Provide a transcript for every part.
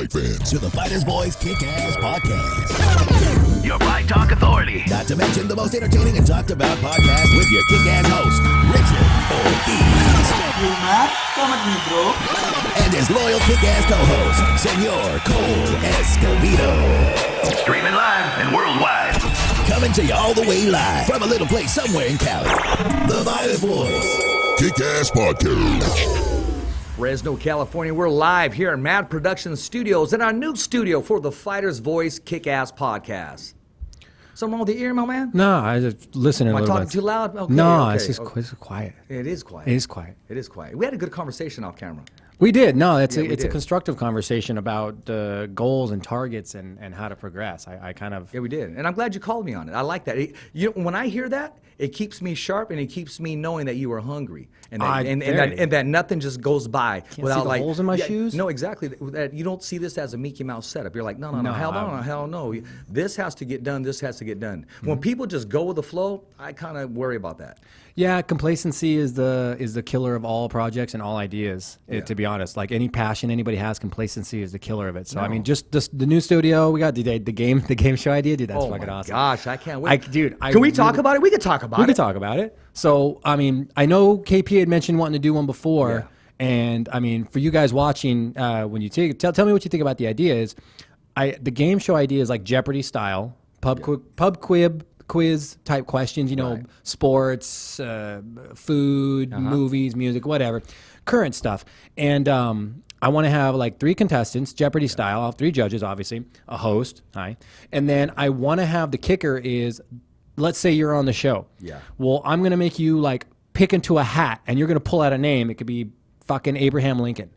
fight fans to the Fighter's Voice Kick-Ass Podcast. Your Fight Talk Authority. Not to mention the most entertaining and talked about podcast with your kick-ass host, Richard ORTIZ. And his loyal kick-ass co-host, Senor Cole Escovedo. Streaming live and worldwide. Coming to you all the way live from a little place somewhere in Cali. The Fighter's Voice Kick-Ass Podcast. Fresno, California. We're live here in Mad Production Studios in our new studio for the Fighter's Voice Kick-Ass Podcast. Something wrong with the ear, my man? No, I just listening a Am I little talking bit. too loud? Okay, No, okay. it's just it's quiet. It is quiet. It is quiet. It is quiet. We had a good conversation off camera. We did. No, it's Yeah, a we did. constructive conversation about goals and targets and how to progress. I kind of Yeah, we did. And I'm glad you called me on it. I like that. When I hear that, it keeps me sharp and it keeps me knowing that you are hungry and that nothing just goes by without see the holes in my shoes? No, exactly. That you don't see this as a Mickey Mouse setup. You're like, no, hell no. This has to get done. This has to get done. When people just go with the flow, I kind of worry about that. Yeah, complacency is the killer of all projects and all ideas. To be honest, like any passion anybody has, complacency is the killer of it. So I mean, just the new studio we got, the game show idea, dude. That's fucking awesome. Gosh, I can't wait, Can we talk about it? We could talk about it. We could talk about it. So I mean, I know KP had mentioned wanting to do one before. Yeah. And I mean, for you guys watching, when you tell me what you think about the idea. Is the game show idea is like Jeopardy style, pub quiz type questions, Right. Sports, food, movies, music, whatever, current stuff. And I want to have like 3 contestants, Jeopardy style. I'll have 3 judges, obviously, a host, and then I want to have the kicker is, let's say you're on the show. Yeah. Well, I'm gonna make you like pick into a hat, and you're gonna pull out a name. It could be fucking Abraham Lincoln.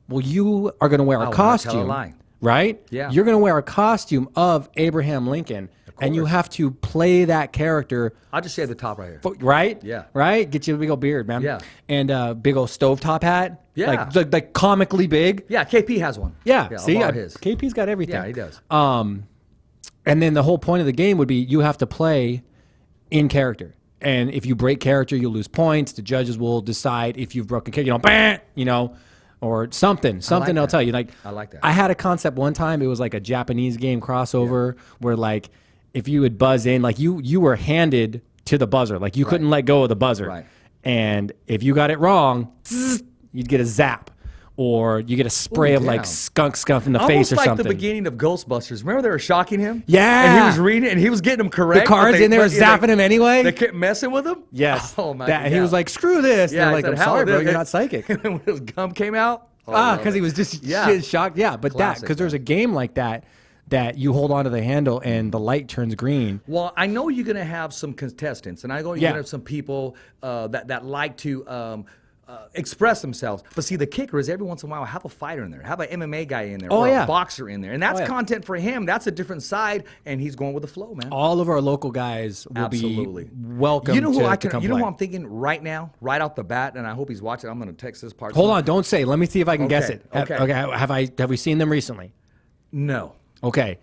Well, you are gonna wear a costume, tell a lie. right? Yeah. You're gonna wear a costume of Abraham Lincoln, and you have to play that character. I'll just shave the top right here. Right? Yeah. Right? Get you a big old beard, man. Yeah. And big old stovetop hat. Yeah. Like comically big. Yeah, KP has one. Yeah. I'll See, borrow his. KP's got everything. Yeah, he does. And then the whole point of the game would be you have to play in character. And if you break character, you'll lose points. The judges will decide if you've broken character, or something they'll that. tell you. Like, I like that. I had a concept one time. It was like a Japanese game crossover where like if you would buzz in, like you were handed to the buzzer. Like you couldn't let go of the buzzer. Right. And if you got it wrong, you'd get a zap. Or you get a spray of like skunk scuff in the face or like something. the beginning of Ghostbusters. Remember they were shocking him? Yeah. And he was reading it and he was getting them correct. The cards in there were zapping him anyway. They kept messing with him? Yes. Oh, my God. And he was like, screw this. Yeah, They're like, I said, I'm "How sorry, is bro. it?" You're not psychic. And when his gum came out? Because he was just shit shocked. Yeah, but Classic, because there's a game like that you hold onto the handle and the light turns green. Well, I know you're going to have some contestants, and I know you're going to have some people that like to express themselves. But see, the kicker is every once in a while have a fighter in there, have an MMA guy in there, or a boxer in there. And that's content for him. That's a different side, and he's going with the flow, man. All of our local guys will be welcome You know who to come You know play. who I'm thinking right now, right off the bat, and I hope he's watching. I'm going to text this part. Hold on, don't say. Let me see if I can guess it. Okay. Have we seen them recently? No. Okay.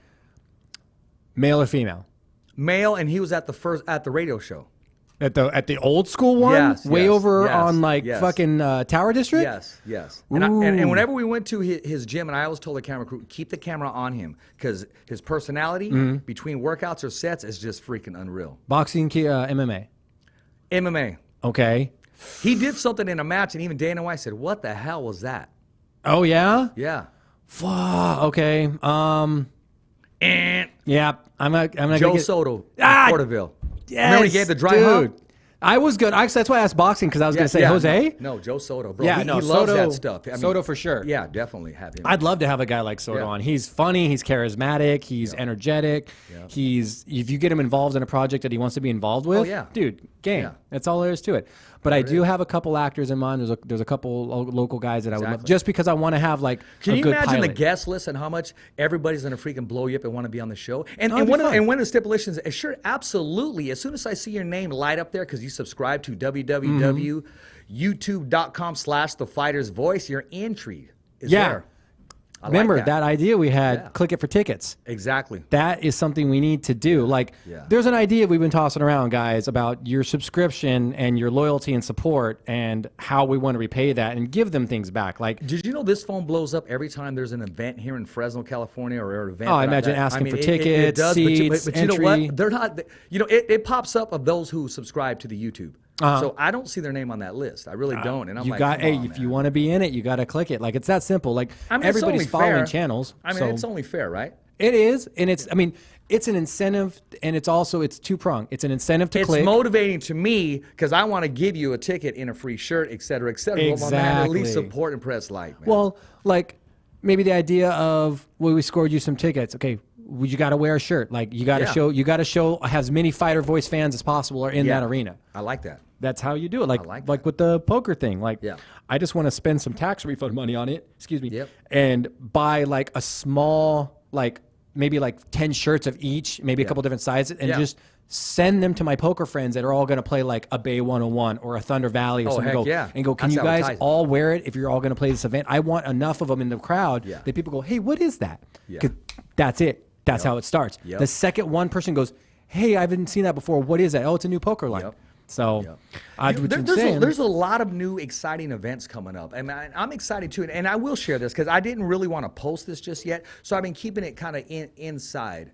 Male or female? Male, and he was at the radio show. At the old school one? Yes, Way yes, over yes, on like yes. fucking Tower District? Yes. And whenever we went to his gym, and I always told the camera crew, keep the camera on him, because his personality between workouts or sets is just freaking unreal. Boxing, MMA? MMA. Okay. He did something in a match, and even Dana White said, what the hell was that? Oh, yeah? Yeah. Okay. Yeah, I'm not Joe Soto, Porterville. Yes, Remember he gave the dry dude. hump? I was good. Actually, that's why I asked boxing, because I was going to say Jose. No, Joe Soto, bro. Yeah, he loves Soto, that stuff. I mean, Soto for sure. Yeah, definitely have him. I'd love to have a guy like Soto on. He's funny. He's charismatic. He's energetic. Yeah. If you get him involved in a project that he wants to be involved with, dude, game. Yeah. That's all there is to it. But I do have a couple actors in mind. There's a couple local guys that I would love, just because I want to have like Can a you good imagine pilot. the guest list and how much everybody's going to freaking blow you up and want to be on the show? And That'd be one fun. of the stipulations, sure, absolutely. As soon as I see your name light up there, because you subscribe to www.youtube.com/thefightersvoice, your entry is there. Remember like that idea we had, click it for tickets. Exactly. That is something we need to do. Like, there's an idea we've been tossing around, guys, about your subscription and your loyalty and support and how we want to repay that and give them things back. Like, did you know this phone blows up every time there's an event here in Fresno, California, or an event? Oh, I imagine asking for tickets, seats, but you know what? They're not. You know, it pops up of those who subscribe to the YouTube. So I don't see their name on that list. I really don't. And I'm like, if you want to be in it, you got to click it. Like, it's that simple. Like, everybody's following channels. I mean, it's only fair, right? It is, and it's. I mean, it's an incentive, and it's two-pronged. It's an incentive to click. It's motivating to me because I want to give you a ticket and a free shirt, et cetera, et cetera. Exactly. Well, man, at least support and press like. Man. Well, like maybe the idea of, well, we scored you some tickets. Okay. You got to wear a shirt. Like, you got to show as many Fighter Voice fans as possible are in that arena. I like that. That's how you do it. Like with the poker thing. Like, I just want to spend some tax refund money on it. Excuse me. And buy like a small, like maybe like 10 shirts of each, maybe a couple different sizes, and just send them to my poker friends that are all going to play like a Bay 101 or a Thunder Valley or something. And go, can you guys all wear it if you're all going to play this event? I want enough of them in the crowd that people go, hey, what is that? Because that's it. That's how it starts. The second one person goes, hey, I haven't seen that before. What is that? Oh, it's a new poker line. So there's a lot of new exciting events coming up. And I'm excited too. And I will share this because I didn't really want to post this just yet. So I've been keeping it kind of inside.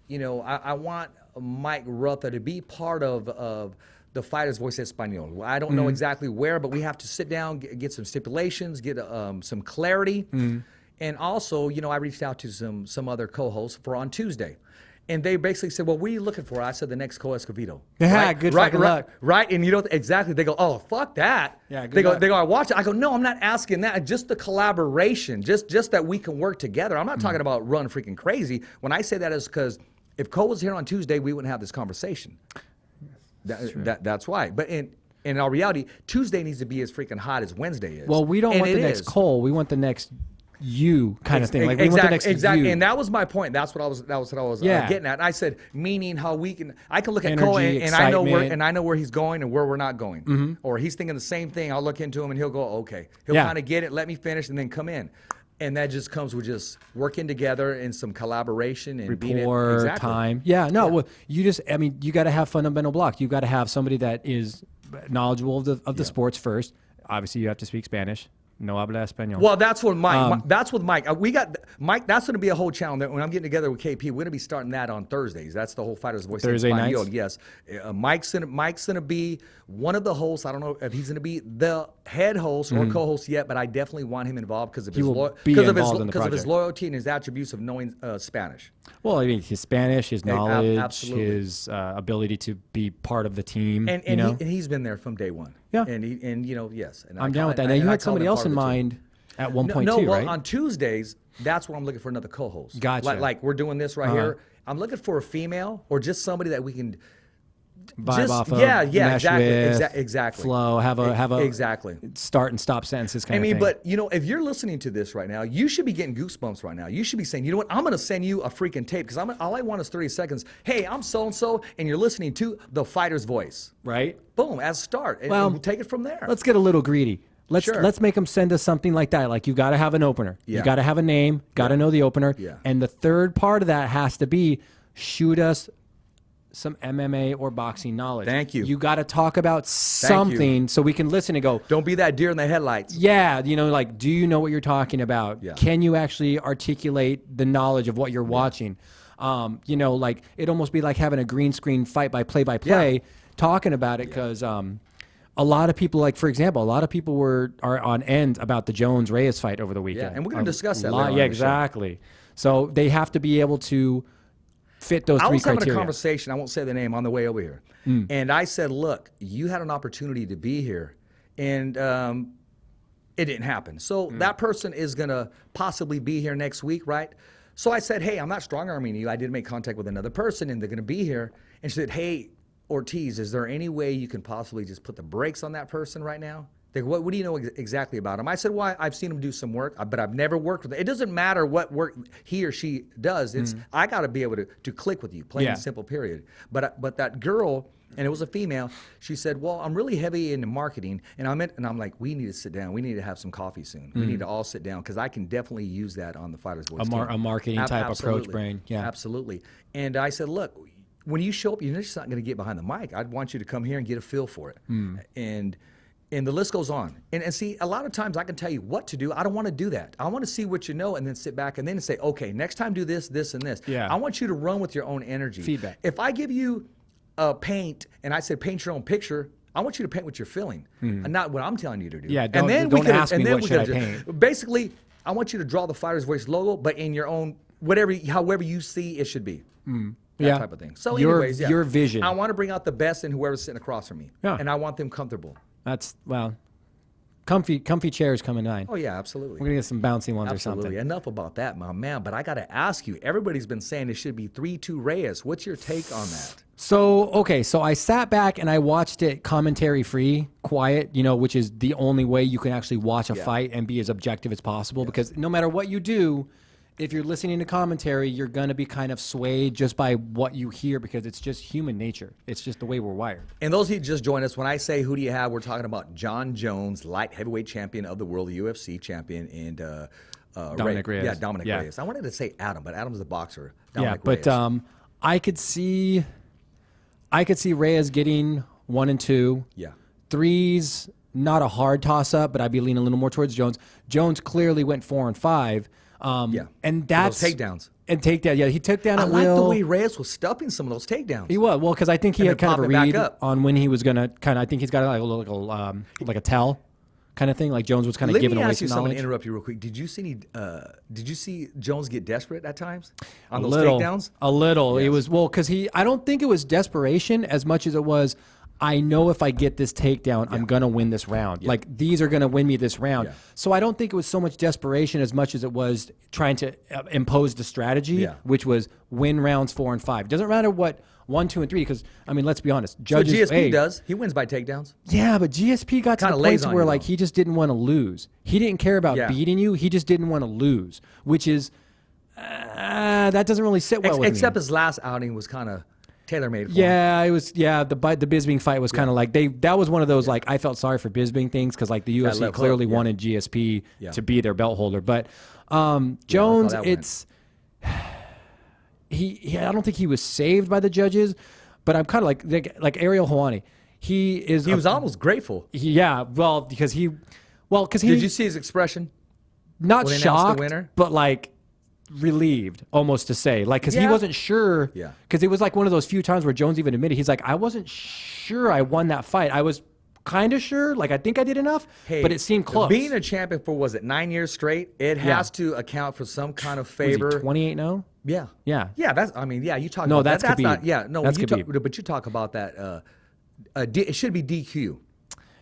You know, I want Mike Ruther to be part of the Fighters Voice Espanol. I don't know exactly where, but we have to sit down, get some stipulations, get some clarity. And also, you know, I reached out to some other co-hosts for on Tuesday. And they basically said, well, what are you looking for? I said, the next ESCOVEDO. Yeah, good fucking luck. Right, and you know, exactly. They go, oh, fuck that. Yeah, good luck. They go, I watch it. I go, no, I'm not asking that. Just the collaboration, just that we can work together. I'm not talking about run freaking crazy. When I say that is because if Cole was here on Tuesday, we wouldn't have this conversation. That's why. But in our reality, Tuesday needs to be as freaking hot as Wednesday is. Well, we don't want the next Cole. We want the next you kind of thing. Like, we want the next exactly. you. And that was my point. That's what I was getting at. I said, meaning how I can look at Cole and I know where he's going and where we're not going. Or he's thinking the same thing. I'll look into him and he'll go, okay. He'll kind of get it, let me finish, and then come in. And that just comes with just working together and some collaboration and rapport, time. Well, you got to have fundamental blocks. You got to have somebody that is knowledgeable of the sports first. Obviously, you have to speak Spanish. No habla español. Well, that's what Mike. That's with Mike. We got Mike. That's going to be a whole channel. When I'm getting together with KP, we're going to be starting that on Thursdays. That's the whole Fighters Voice. Thursday nights. Yes. Mike's going to be one of the hosts. I don't know if he's going to be the head host or co-host yet, but I definitely want him involved because of his loyalty and his attributes of knowing Spanish. Well, I mean, his Spanish, his knowledge, his ability to be part of the team, and he's been there from day one. Yeah, and you know, yes. And I'm down with that. Now, you had somebody else in mind at one point too, right? On Tuesdays, that's where I'm looking for another co-host. Gotcha. Like we're doing this right here. I'm looking for a female or just somebody that we can vibe off of. Exactly. Flow. Have a exactly start and stop sentences kind of thing. But you know, if you're listening to this right now, you should be getting goosebumps right now. You should be saying, you know what? I'm going to send you a freaking tape because all I want is 30 seconds. Hey, I'm so and so, and you're listening to the Fighter's Voice. Right. Boom, as start, and we'll take it from there. Let's get a little greedy. Let's make them send us something like that. Like, you got to have an opener. You got to have a name. Got to know the opener. And the third part of that has to be shoot us some MMA or boxing knowledge. Thank you. You got to talk about something so we can listen and go, don't be that deer in the headlights. Yeah, you know, like, do you know what you're talking about? Can you actually articulate the knowledge of what you're watching? You know, like, it'd almost be like having a green screen fight by play-by-play, talking about it, because a lot of people, like, for example, a lot of people are on end about the Jones-Reyes fight over the weekend. Yeah, and we're going to discuss that later on. Yeah, exactly. So they have to be able to fit those three criteria. I was having a conversation, I won't say the name, on the way over here. And I said, look, you had an opportunity to be here, and it didn't happen. So that person is going to possibly be here next week, right? So I said, hey, I'm not strong-arming you. I did make contact with another person, and they're going to be here. And she said, hey, Ortiz, is there any way you can possibly just put the brakes on that person right now? They go, what do you know exactly about him? I said, well, I've seen him do some work, but I've never worked with him. It doesn't matter what work he or she does. It's I got to be able to click with you, plain and simple, period. But that girl, and it was a female, she said, well, I'm really heavy into marketing. And I'm like, we need to sit down. We need to have some coffee soon. We need to all sit down because I can definitely use that on the Fighter's Voice team. A marketing type approach brain. Yeah, absolutely. And I said, look, when you show up, you're just not going to get behind the mic. I'd want you to come here and get a feel for it. And the list goes on. And see, a lot of times I can tell you what to do. I don't want to do that. I want to see what you know and then sit back and then say, okay, next time do this, this, and this. Yeah. I want you to run with your own energy. Feedback. If I give you paint and I said paint your own picture, I want you to paint what you're feeling, and not what I'm telling you to do. Yeah, don't ask me what should I paint. Basically, I want you to draw the Fighter's Voice logo, but in your own, however you see it should be. That type of thing. So anyways, your vision. I want to bring out the best in whoever's sitting across from me. Yeah. And I want them comfortable. That's, well, comfy chairs come in 9. Oh, yeah, absolutely. We're going to get some bouncy ones or something. Enough about that, my man. But I got to ask you, everybody's been saying it should be 3-2 Reyes. What's your take on that? So I sat back and I watched it commentary free, quiet, which is the only way you can actually watch a fight and be as objective as possible, because no matter what you do, if you're listening to commentary, you're going to be kind of swayed just by what you hear, because it's just human nature. It's just the way we're wired. And those who just joined us, when I say who do you have, we're talking about John Jones, light heavyweight champion of the world, UFC champion, and Dominic Reyes. Yeah, Dominic Reyes. I wanted to say Adam, but Adam's the boxer. Dominic Reyes. I could see Reyes getting 1 and 2. Yeah. 3's not a hard toss up, but I'd be leaning a little more towards Jones. Jones clearly went 4 and 5. And that's those takedowns. And takedown. Yeah, he took down I at like will. the way Reyes was stuffing some of those takedowns. He was. Well, because I think he had kind of a read on when he was going to I think he's got like a tell kind of thing. Like Jones was kind of giving away some knowledge. Let me interrupt you real quick. Did you see Jones get desperate at times on those takedowns? A little. Yes. It was, because I don't think it was desperation as much as it was, I know if I get this takedown, I'm going to win this round. Like, these are going to win me this round. Yeah. So I don't think it was so much desperation as much as it was trying to impose the strategy, which was win rounds 4 and 5. It doesn't matter what 1, 2, and 3, because, I mean, let's be honest. Judges, so GSP does. He wins by takedowns. Yeah, but GSP got to the point where, like, he just didn't want to lose. He didn't care about beating you. He just didn't want to lose, which is, that doesn't really sit well with me. Except his last outing was kind of tailor-made for him. Yeah, it was. Yeah, the Bisping fight was kind of like that was one of those like I felt sorry for Bisping things, because like the UFC clearly wanted GSP to be their belt holder, but Jones, it's he I don't think he was saved by the judges, but I'm kind of like Ariel Helwani. He was almost grateful. Because did you see his expression? Not shocked, but like relieved, almost to say, like, because he wasn't sure. Because it was like one of those few times where Jones even admitted, he's like, I wasn't sure I won that fight. I was kind of sure, like, I think I did enough, but it seemed close. Being a champion for, was it 9 years straight? It has to account for some kind of favor. 28-0? Yeah. That's. I mean, you talk. No, about that's Khabib. Not. Yeah, no, that's but you talk about that. It should be DQ.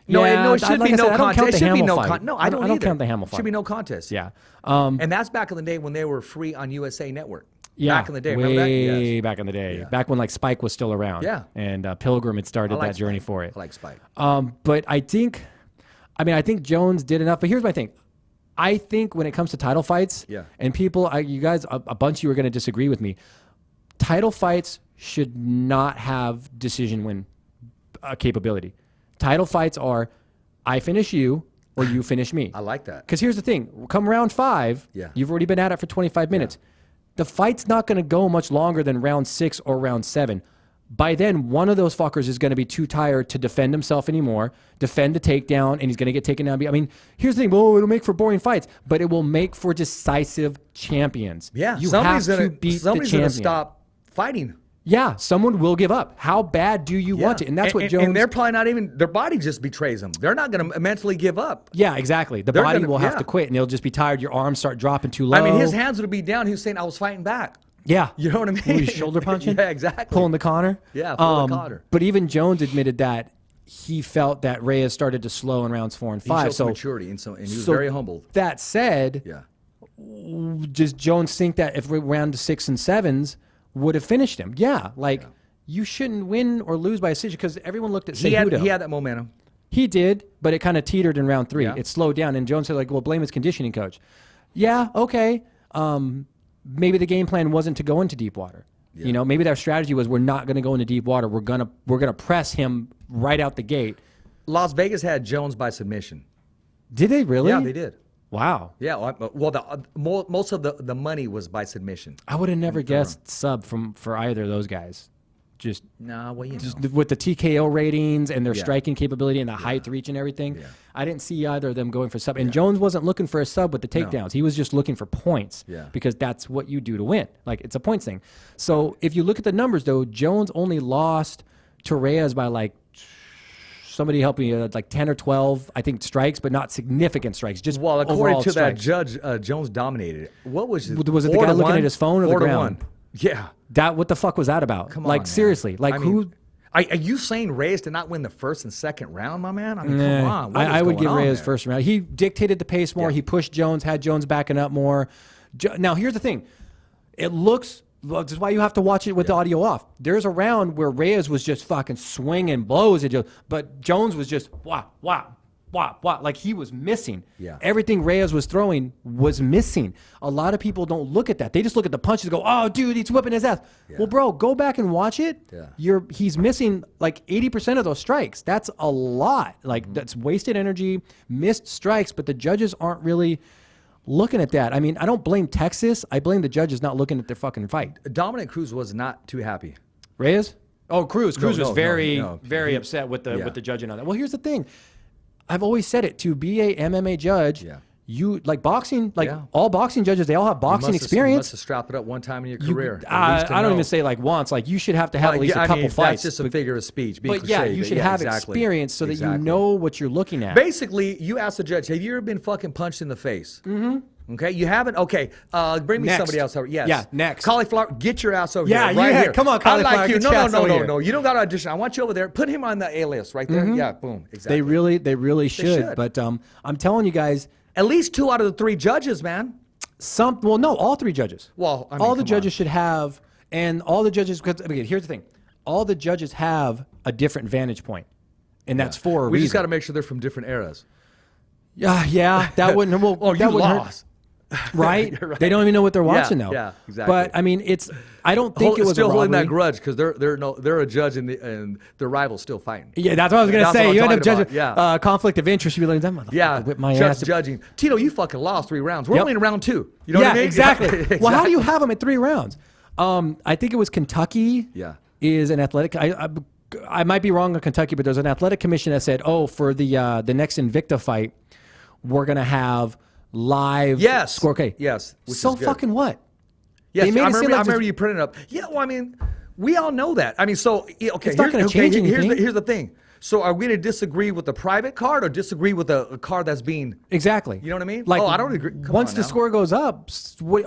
It should be no contest. It should be no contest. No, I don't count the Hamill fight. Should be no contest. Yeah. And that's back in the day when they were free on USA Network. Yeah. Back in the day. Remember that? Yes. Back in the day. Yeah. Back when like Spike was still around. Yeah. And Pilgrim had started that journey for it. I like Spike. But I think Jones did enough. But here's my thing. I think when it comes to title fights, and people, you guys, a bunch of you are going to disagree with me. Title fights should not have decision win capability. Title fights are, I finish you or you finish me. I like that. Because here's the thing. Come round 5, you've already been at it for 25 minutes. The fight's not going to go much longer than round 6 or round 7. By then, one of those fuckers is going to be too tired to defend himself anymore, defend the takedown, and he's going to get taken down. I mean, here's the thing. Well, it'll make for boring fights, but it will make for decisive champions. Yeah. You have to beat the champion. Somebody's going to stop fighting. Yeah, someone will give up. How bad do you want it? And that's what Jones... And they're probably not even... Their body just betrays them. They're not going to mentally give up. Yeah, exactly. The body will have to quit, and they'll just be tired. Your arms start dropping too low. I mean, his hands would be down. He was saying, I was fighting back. Yeah. You know what I mean? He was shoulder punching? Yeah, exactly. Pulling the Connor? Yeah, pulling the Connor. But even Jones admitted that he felt that Reyes started to slow in rounds 4 and 5. He showed some maturity, and he was very humbled. That said, does Jones think that if we round 6 and 7s would have finished him? Yeah, you shouldn't win or lose by a decision, because everyone looked at Cejudo. He had that momentum. He did, but it kind of teetered in round 3. Yeah. It slowed down, and Jones said, like, well, blame his conditioning coach. Yeah, okay. Maybe the game plan wasn't to go into deep water. Yeah. You know, maybe their strategy was we're not going to go into deep water. We're gonna press him right out the gate. Las Vegas had Jones by submission. Did they really? Yeah, they did. Wow. Yeah, well, most of the money was by submission. I would have never guessed sub for either of those guys. Just with the TKO ratings and their striking capability and the height, reach, and everything. Yeah. I didn't see either of them going for sub. And Jones wasn't looking for a sub with the takedowns. No. He was just looking for points because that's what you do to win. Like, it's a points thing. So if you look at the numbers, though, Jones only lost to Reyes by like, somebody help me, like 10 or 12, I think, strikes, but not significant strikes. Just according to strikes. that judge, Jones dominated. What was it? Was it the guy looking at his phone or the ground? 4-1. Yeah. What the fuck was that about? Come on, like, man. seriously. Like, I who... mean, are you saying Reyes did not win the first and second round, my man? I mean, come on. I would give Reyes first round. He dictated the pace more. Yeah. He pushed Jones, had Jones backing up more. Now, here's the thing. It looks... Well, this is why you have to watch it with the audio off. There's a round where Reyes was just fucking swinging blows at Jones, but Jones was just wah, like he was missing. Yeah. Everything Reyes was throwing was missing. A lot of people don't look at that. They just look at the punches and go, oh, dude, he's whipping his ass. Yeah. Well, bro, go back and watch it. Yeah. He's missing like 80% of those strikes. That's a lot. Like, that's wasted energy, missed strikes, but the judges aren't really looking at that. I mean, I don't blame Texas. I blame the judges not looking at their fucking fight. Dominic Cruz was not too happy. Reyes? Oh, Cruz. Cruz was very upset with the judging on that. Well, here's the thing. I've always said it. To be a MMA judge, you like boxing, all boxing judges, they all have boxing experience. You must have strapped it up one time in your career. I don't even say like once. Like, you should have to have at least a couple fights. That's just a figure of speech. But you should have experience so that you know what you're looking at. Basically, you ask the judge, have you ever been fucking punched in the face? Mm-hmm. Okay, you haven't? Okay, bring me somebody else over. Yes. Yeah, next. Cauliflower, get your ass over here. Right here. Come on, Cauliflower. I like you. No. No. You don't got to audition. I want you over there. Put him on the A list right there. Yeah, boom. Exactly. They really should. But I'm telling you guys, at least 2 out of the 3 judges, man. All 3 judges. Well, I mean, all the judges should have, and all the judges. Because again, here's the thing: all the judges have a different vantage point, and that's for a reason. We just got to make sure they're from different eras. Yeah. That wouldn't. Well, oh, you lost. Right? Right? They don't even know what they're watching though. Yeah, exactly. But I mean, I don't think it was still a holding that grudge because they're a judge and their rival's still fighting. Yeah, that's what I was gonna say. You end up judging conflict of interest. You'd be like, that motherfucker whipped my ass. Judging. Tito, you fucking lost 3 rounds. We're only in round 2. You know what I mean? Exactly. Well, how do you have them at 3 rounds? I think it was Kentucky. Yeah. Is an athletic. I might be wrong on Kentucky, but there's an athletic commission that said, for the next Invicta fight, we're gonna have live score. Okay. Yes. So fucking what? Yes, I remember you printed it up. Yeah, well, I mean, we all know that. I mean, so, okay. It's not going to change anything. Here's the thing. So are we going to disagree with the private card or disagree with a card that's being... Exactly. You know what I mean? Like, I don't agree. Once the score goes up,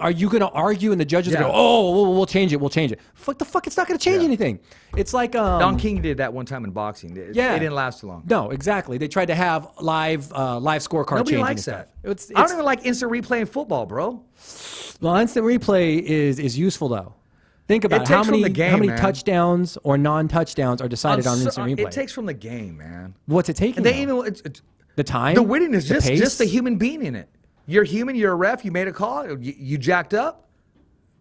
are you going to argue and the judges go, we'll change it, Fuck the fuck, it's not going to change anything. It's like... Don King did that one time in boxing. It didn't last too long. No, exactly. They tried to have live scorecard Nobody changing likes that. I don't even like instant replay in football, bro. Well, instant replay is useful, though. Think about how many touchdowns or non-touchdowns are decided on instant replay. It takes from the game, man. What's it taking? The time? The winning is just the human being in it. You're human. You're a ref. You made a call. You jacked up.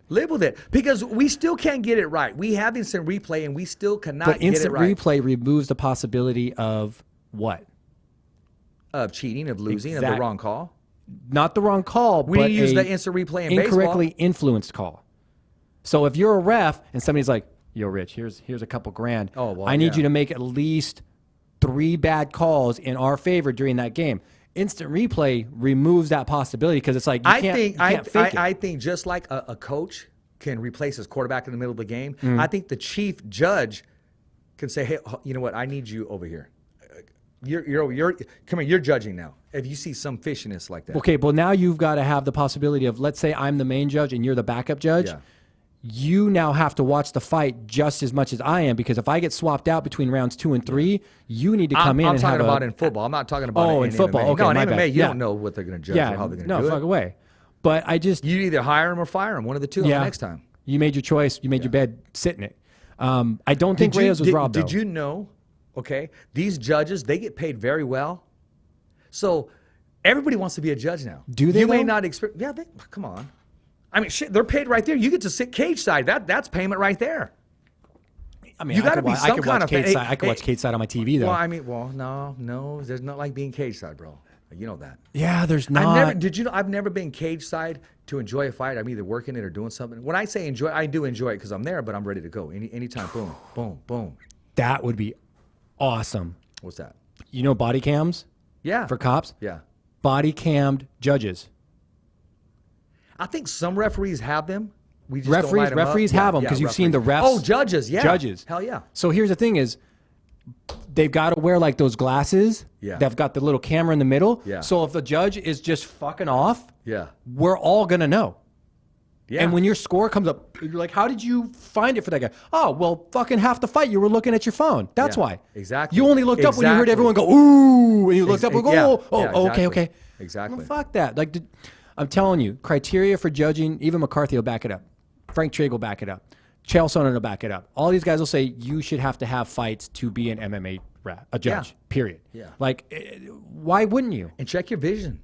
Live with it. Because we still can't get it right. We have instant replay, and we still cannot get it right. But instant replay removes the possibility of what? Of cheating, of losing, of the wrong call. Not the wrong call, but we use the instant replay in baseball. Incorrectly influenced call. So if you're a ref and somebody's like, yo, Rich, here's a couple grand. Oh, well, I need you to make at least 3 bad calls in our favor during that game. Instant replay removes that possibility because it's like you can't fake it. I think just like a coach can replace his quarterback in the middle of the game, I think the chief judge can say, hey, you know what? I need you over here. You're come here. You're judging now. If you see some fishiness like that. Okay, well now you've got to have the possibility of, let's say I'm the main judge and you're the backup judge. Yeah. You now have to watch the fight just as much as I am, because if I get swapped out between rounds 2 and 3, you need to come in and have I'm talking about in football. I'm not talking about in football. MMA. Okay, no, in my MMA, bad. you don't know what they're going to judge or how they're going to do it. No, fuck away. But you either hire them or fire them, one of the two on the next time. You made your choice. You made your bed, sit in it. I don't think Reyes was robbed, though. Did you know, Okay? These judges, they get paid very well. So everybody wants to be a judge now. Do they? You may not expect. Yeah, come on. I mean, shit, they're paid right there. You get to sit cage side. That's payment right there. I mean, you got to be some kind of. I could watch cage side on my TV though. Well, I mean, no. There's not like being cage side, bro. You know that. Yeah, there's not. Did you know? I've never been cage side to enjoy a fight. I'm either working it or doing something. When I say enjoy, I do enjoy it because I'm there, but I'm ready to go anytime. Boom, boom, boom. That would be awesome. What's that? You know, body cams. Yeah. For cops. Yeah. Body cammed judges. I think some referees have them. We just don't light them referees up. have them because you've seen the refs. Oh, judges, yeah. Judges. Hell yeah. So here's the thing is, they've got to wear like those glasses. Yeah. They've got the little camera in the middle. Yeah. So if the judge is just fucking off, yeah, we're all going to know. Yeah. And when your score comes up, you're like, how did you find it for that guy? Oh, well, fucking half the fight you were looking at your phone. That's why. Exactly. You only looked up when you heard everyone go, ooh, and you looked up and go, exactly. okay. Exactly. Well, fuck that. Like, I'm telling you, criteria for judging, even McCarthy will back it up. Frank Trigg will back it up. Chael Sonnen will back it up. All these guys will say you should have to have fights to be an MMA judge, period. Yeah. Like, why wouldn't you? And check your vision.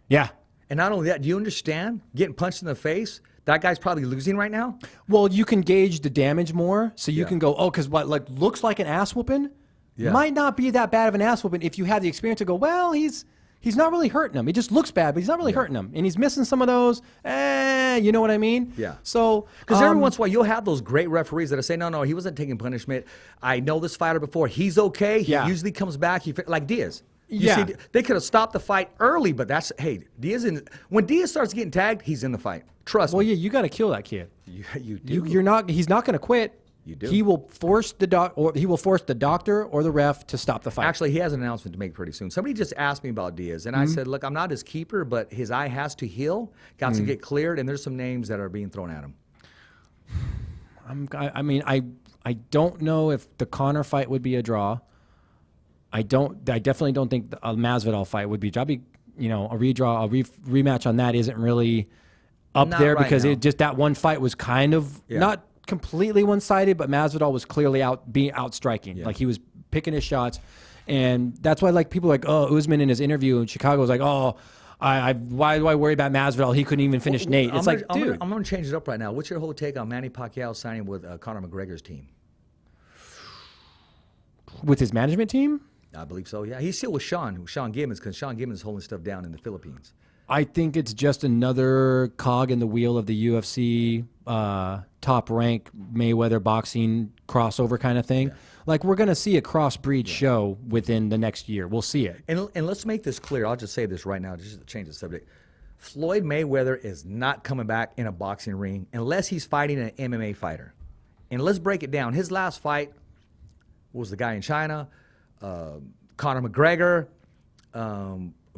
Yeah. And not only that, do you understand getting punched in the face? That guy's probably losing right now. Well, you can gauge the damage more, so you can go, oh, because what like looks like an ass whooping might not be that bad of an ass whooping if you have the experience to go, well, he's not really hurting him. He just looks bad, but he's not really hurting him. And he's missing some of those, you know what I mean? Yeah. So, because every once in a while, you'll have those great referees that are saying, no, he wasn't taking punishment. I know this fighter before. He's okay. He usually comes back. Like Diaz. You see, they could have stopped the fight early, but Diaz, when Diaz starts getting tagged, he's in the fight. Trust me. Well, yeah, you got to kill that kid. You do. He's not going to quit. You do. He will force the doctor or the ref to stop the fight. Actually, he has an announcement to make pretty soon. Somebody just asked me about Diaz, and I said, look, I'm not his keeper, but his eye has to heal, got to get cleared, and there's some names that are being thrown at him. I don't know if the Conor fight would be a draw. I definitely don't think a Masvidal fight would be. A redraw, a rematch on that isn't really up there because that one fight was kind of not completely one-sided, but Masvidal was clearly being outstriking. Like he was picking his shots, and that's why like people are like, oh, Usman in his interview in Chicago was like, oh, why do I worry about Masvidal? He couldn't even finish Nate. It's dude. I'm going to change it up right now. What's your whole take on Manny Pacquiao signing with Conor McGregor's team? With his management team? I believe so, yeah. He's still with Sean Gibbons, because Sean Gibbons is holding stuff down in the Philippines. I think it's just another cog in the wheel of the UFC top rank Mayweather boxing crossover kind of thing. Yeah. Like, we're going to see a crossbreed show within the next year. We'll see it. And let's make this clear. I'll just say this right now, just to change the subject. Floyd Mayweather is not coming back in a boxing ring unless he's fighting an MMA fighter. And let's break it down. His last fight was the guy in China, Conor McGregor,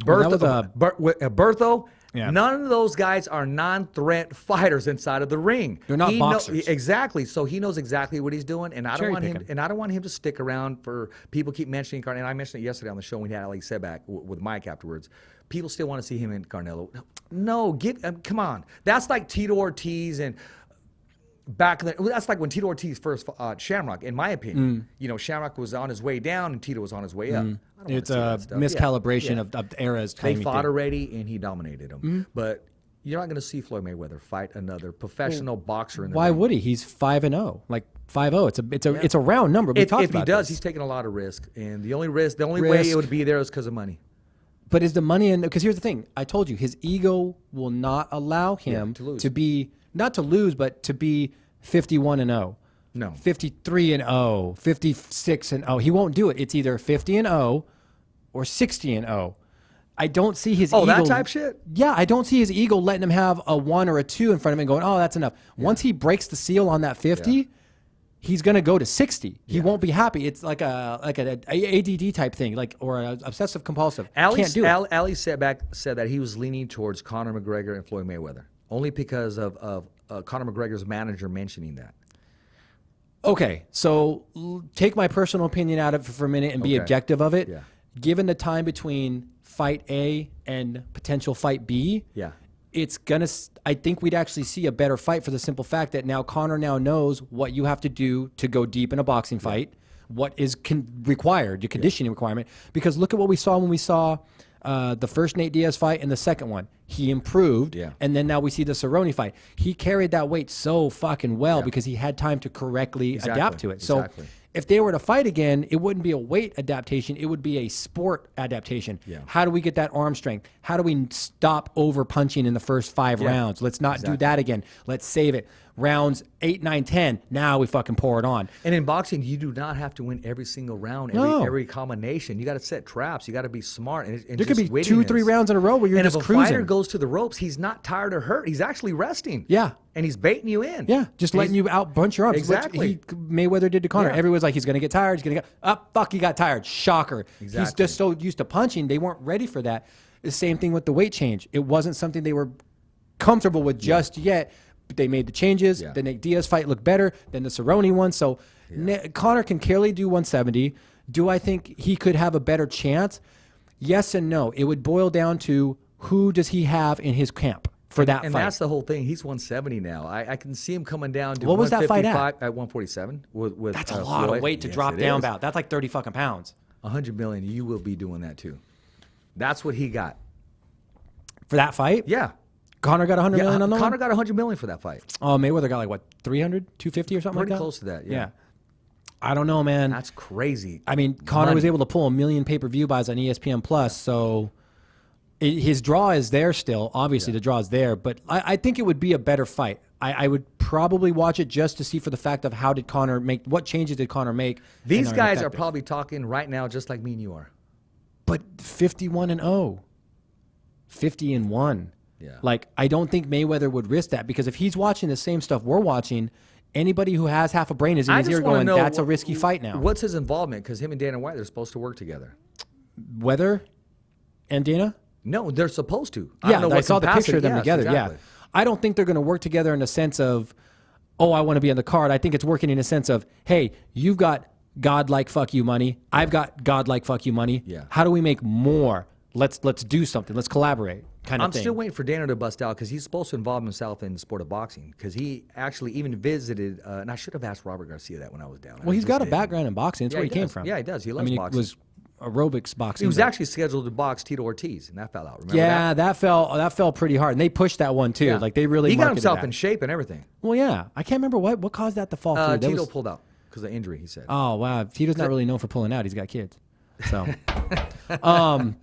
Bertho. Yeah. None of those guys are non-threat fighters inside of the ring. They're not boxers. Exactly. So he knows exactly what he's doing, and I don't want him to stick around for people keep mentioning Canelo. And I mentioned it yesterday on the show when we had Ali Sebak with Mike afterwards. People still want to see him in Canelo. No, come on. That's like Tito Ortiz and that's like when Tito Ortiz first Shamrock, in my opinion. Shamrock was on his way down and Tito was on his way up. It's a miscalibration of eras. They fought already, and he dominated them. But you're not going to see Floyd Mayweather fight another professional boxer in the ring. Would he? He's 5-0, like 5-0. It's a round number. If he does, he's taking a lot of risk, and the only way it would be there is because of money. But is the money in? Because here's the thing. I told you, his ego will not allow him to be not to lose, but to be 51-0. No. 53-0, 56-0. He won't do it. It's either 50-0 or 60-0. I don't see his ego. Oh, that type shit? Yeah, I don't see his ego letting him have a 1 or a 2 in front of him and going, oh, that's enough. Yeah. Once he breaks the seal on that 50, he's going to go to 60. He won't be happy. It's like an ADD type thing, or an obsessive compulsive. Can't do it. Ali said that he was leaning towards Conor McGregor and Floyd Mayweather, only because of Conor McGregor's manager mentioning that. Okay, so take my personal opinion out of it for a minute and be objective of it. Yeah. Given the time between fight A and potential fight B, I think we'd actually see a better fight for the simple fact that now Conor knows what you have to do to go deep in a boxing fight, what is required, your conditioning requirement. Because look at what we saw when we saw the first Nate Diaz fight and the second one. He improved, and then now we see the Cerrone fight. He carried that weight so fucking well because he had time to correctly adapt to it. So if they were to fight again, it wouldn't be a weight adaptation. It would be a sport adaptation. How do we get that arm strength? How do we stop over punching in the first 5 rounds? Let's not do that again. Let's save it. Rounds 8, 9, 10. Now we fucking pour it on. And in boxing, you do not have to win every single round, every combination. You got to set traps. You got to be smart. And there could be 2, 3 rounds in a row where you're just cruising. And if a fighter goes to the ropes, he's not tired or hurt. He's actually resting. Yeah. And he's baiting you in. Yeah, just letting you out bunch your arms. Exactly. Mayweather did to Conor. Everyone's like, he's going to get tired. He's going to get, fuck, he got tired. Shocker. Exactly. He's just so used to punching. They weren't ready for that. The same thing with the weight change. It wasn't something they were comfortable with just yet. But they made the changes. The Nate Diaz fight looked better than the Cerrone one. So Conor can clearly do 170. Do I think he could have a better chance? Yes and no. It would boil down to who does he have in his camp for that fight. And that's the whole thing. He's 170 now. I can see him coming down to what was that fight at 147. With that's a lot of weight to drop down about. That's like 30 fucking pounds. 100 million. You will be doing that too. That's what he got for that fight. Yeah. Conor got 100 million on the Conor got 100 million for that fight. Oh, Mayweather got like what, 300, 250 or something like that? Pretty close to that, yeah. I don't know, man. That's crazy. I mean, Conor was able to pull 1 million pay-per-view buys on ESPN Plus, so his draw is there still. Obviously, the draw is there, but I think it would be a better fight. I would probably watch it just to see for the fact of how did Conor make, what changes did Conor make. These guys are probably talking right now just like me and you are. But 51-0, 50-1. Yeah. Like, I don't think Mayweather would risk that because if he's watching the same stuff we're watching, anybody who has half a brain is in his ear going, that's a risky fight now. What's his involvement? Because him and Dana White, they're supposed to work together. Weather and Dana? No, they're supposed to. I saw the picture of them together. Exactly. Yeah. I don't think they're going to work together in the sense of, oh, I want to be on the card. I think it's working in a sense of, hey, you've got God-like fuck you money. I've got God-like fuck you money. Yeah. How do we make more? Let's do something. Let's collaborate. I'm still waiting for Dana to bust out because he's supposed to involve himself in the sport of boxing because he actually even visited, and I should have asked Robert Garcia that when I was down. Well, he's got a background in boxing. That's where he came from. Yeah, he does. He loves boxing. It was aerobics boxing. He was actually scheduled to box Tito Ortiz, and that fell out. Remember that fell pretty hard, and they pushed that one too. Yeah. Like they really he got himself in shape and everything. Well, yeah, I can't remember what caused that to fall through. Tito pulled out because of injury. He said. Oh wow, Tito's not really known for pulling out. He's got kids. So,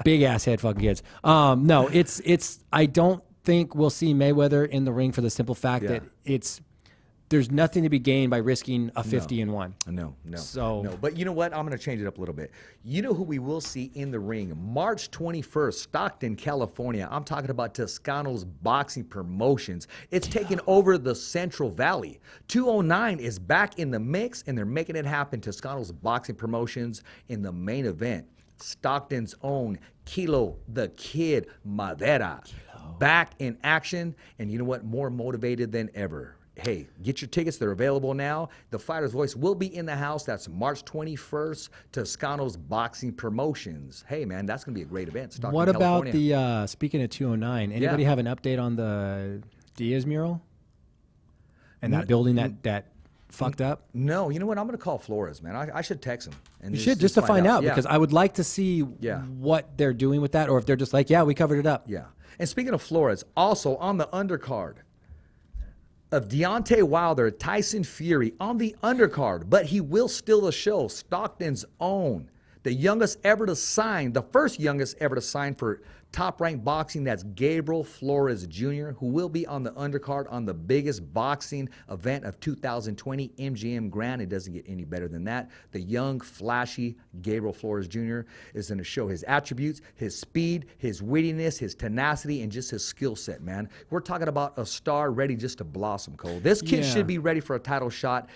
big ass head fucking kids. No, it's. I don't think we'll see Mayweather in the ring for the simple fact that there's nothing to be gained by risking a 50-1. No. But you know what? I'm going to change it up a little bit. You know who we will see in the ring March 21st, Stockton, California. I'm talking about Toscano's Boxing Promotions. It's taking over the Central Valley. 209 is back in the mix, and they're making it happen. Toscano's Boxing Promotions in the main event. Stockton's own Kilo the Kid Madera. Back in action, and you know what? More motivated than ever. Hey, get your tickets. They're available now. The Fighter's Voice will be in the house. That's March 21st, Toscano's Boxing Promotions. Hey, man, that's going to be a great event. Stockton, what about California. Speaking of 209, anybody have an update on the Diaz mural? And that building that fucked up? No. You know what? I'm going to call Flores, man. I should text him. And you should, just to find out because I would like to see what they're doing with that, or if they're just like, yeah, we covered it up. Yeah. And speaking of Flores, also on the undercard of Deontay Wilder, Tyson Fury on the undercard, but he will steal the show. Stockton's own, the youngest ever to sign, the first youngest ever to sign for top-ranked boxing. That's Gabriel Flores Jr., who will be on the undercard on the biggest boxing event of 2020, MGM Grand. It doesn't get any better than that. The young, flashy Gabriel Flores Jr. is going to show his attributes, his speed, his wittiness, his tenacity, and just his skill set, man. We're talking about a star ready just to blossom, Cole. This kid should be ready for a title shot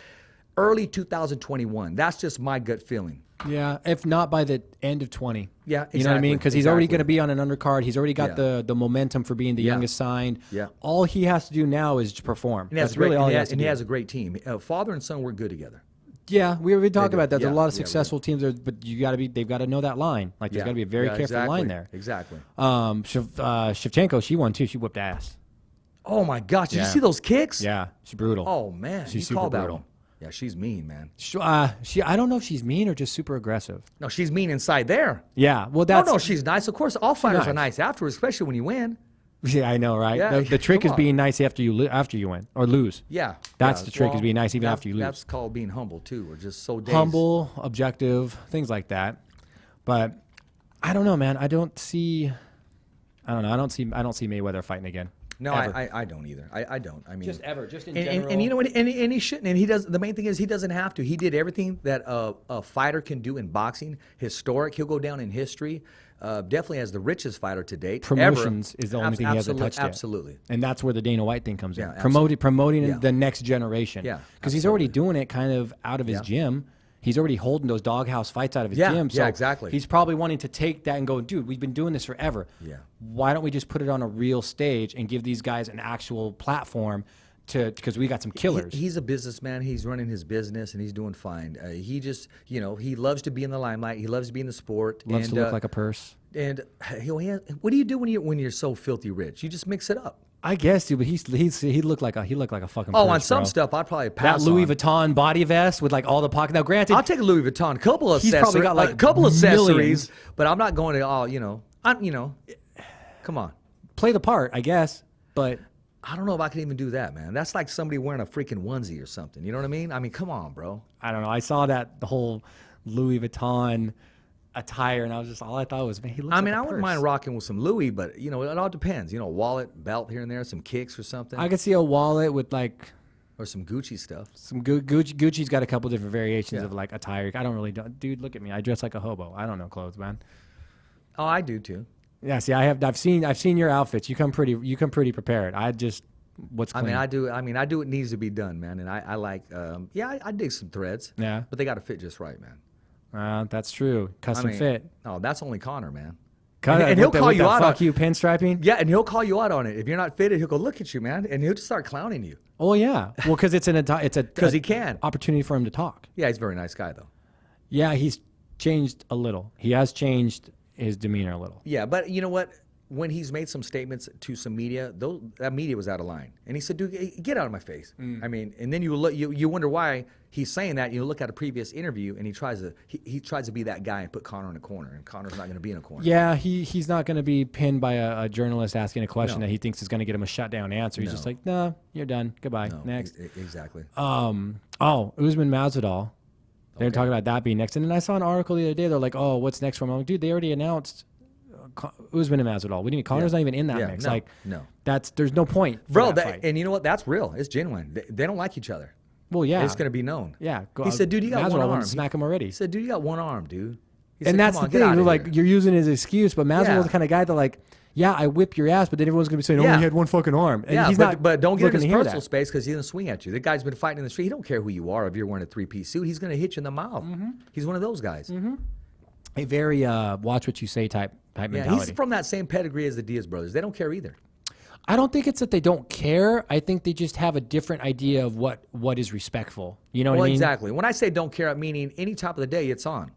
early 2021. That's just my gut feeling. Yeah, if not by the end of 20. Yeah, exactly. You know what I mean? Because he's already going to be on an undercard. He's already got the momentum for being the youngest signed. Yeah. All he has to do now is to perform. And that's really all he has to do. And he has a great team. Father and son work good together. Yeah, we already talked about that. There's a lot of successful teams there, but they've got to know that line. Like there's got to be a very careful line there. Exactly. Shevchenko, she won too. She whipped ass. Oh my gosh! Did you see those kicks? Yeah, she's brutal. Oh man, she's super brutal. Yeah, she's mean, man. I don't know if she's mean or just super aggressive. No, she's mean inside there. Yeah, well, that's... No, she's nice. Of course, all fighters are nice afterwards, especially when you win. Yeah, I know, right? Yeah, the trick is being nice after you win or lose. Yeah. That's the trick, is being nice even after you lose. That's called being humble, too, or just so dazed. Humble, objective, things like that. But I don't know, man. I don't see Mayweather fighting again. No, I don't either. I don't. I mean, just ever, just in general. And you know what? And he shouldn't. And he does. The main thing is he doesn't have to. He did everything that a fighter can do in boxing. Historic. He'll go down in history. Definitely as the richest fighter to date. Promotions is the only thing he hasn't touched yet. Absolutely. And that's where the Dana White thing comes in. Yeah, Promoting the next generation. Yeah. Because he's already doing it kind of out of his gym. He's already holding those doghouse fights out of his gym. So exactly. He's probably wanting to take that and go, dude, we've been doing this forever. Yeah. Why don't we just put it on a real stage and give these guys an actual platform because we got some killers. He's a businessman. He's running his business, and he's doing fine. He just, he loves to be in the limelight. He loves to be in the sport. Loves to look like a purse. And what do you do when you're so filthy rich? You just mix it up. I guess, dude, but he looked like a fucking. Oh, purse, on some bro. stuff, I'd probably pass. That Louis on. Vuitton body vest with like all the pockets. Now, granted, I'll take a Louis Vuitton, couple of he's accessories, probably got like a couple of accessories, millions. but I'm not going to all. Come on, play the part, I guess, but. I don't know if I can even do that, man. That's like somebody wearing a freaking onesie or something. You know what I mean? I mean, come on, bro. I don't know. I saw the whole Louis Vuitton attire, and I was just, all I thought was, man, he looks like a purse. I wouldn't mind rocking with some Louis, but, it all depends. Wallet, belt here and there, some kicks or something. I could see a wallet with, like... Or some Gucci stuff. Some Gucci's got a couple different variations of, like, attire. I don't really... Dude, look at me. I dress like a hobo. I don't know clothes, man. Oh, I do, too. Yeah, see, I've seen your outfits. You come pretty prepared. I just... What's clean? I do what needs to be done, man. And I like, I dig some threads. Yeah. But they got to fit just right, man. That's true. Custom fit. No, that's only Connor, man. And he'll call you out on you pinstriping. Yeah, and he'll call you out on it. If you're not fitted, he'll go look at you, man, and he'll just start clowning you. Oh yeah. Well, because it's because he can opportunity for him to talk. Yeah, he's a very nice guy though. Yeah, he's changed a little. He has changed his demeanor a little. Yeah, but you know what? When he's made some statements to some media, that media was out of line, and he said, "Dude, get out of my face." I mean, and then you wonder why he's saying that. You look at a previous interview, and he tries to be that guy and put Connor in a corner, and Connor's not going to be in a corner. Yeah, he's not going to be pinned by a journalist asking a question that he thinks is going to get him a shutdown answer. He's just like, "No, you're done. Goodbye. Next." Exactly. Usman Masvidal. They're talking about that being next, and then I saw an article the other day. They're like, "Oh, what's next for him?" I'm like, dude, they already announced Usman and Masvidal. Connor's not even in that mix. There's no point, bro. And you know what? That's real. It's genuine. They don't like each other. Well, yeah, it's gonna be known. Yeah. He said, "Dude, you got one arm." Smack him already. He said, "Dude, you got one arm, dude." And that's the thing. You're using his excuse, but Masvidal's the kind of guy that like, yeah, I whip your ass, but then everyone's gonna be saying, "Oh, he had one fucking arm." And he's not. But don't get in his personal space because he's gonna swing at you. The guy's been fighting in the street. He don't care who you are. If you're wearing a 3-piece suit, he's gonna hit you in the mouth. He's one of those guys. A very watch what you say type mentality. He's from that same pedigree as the Diaz brothers. They don't care either. I don't think it's that they don't care. I think they just have a different idea of what is respectful. You know what I mean? Exactly. When I say don't care, I mean any time of the day, it's on.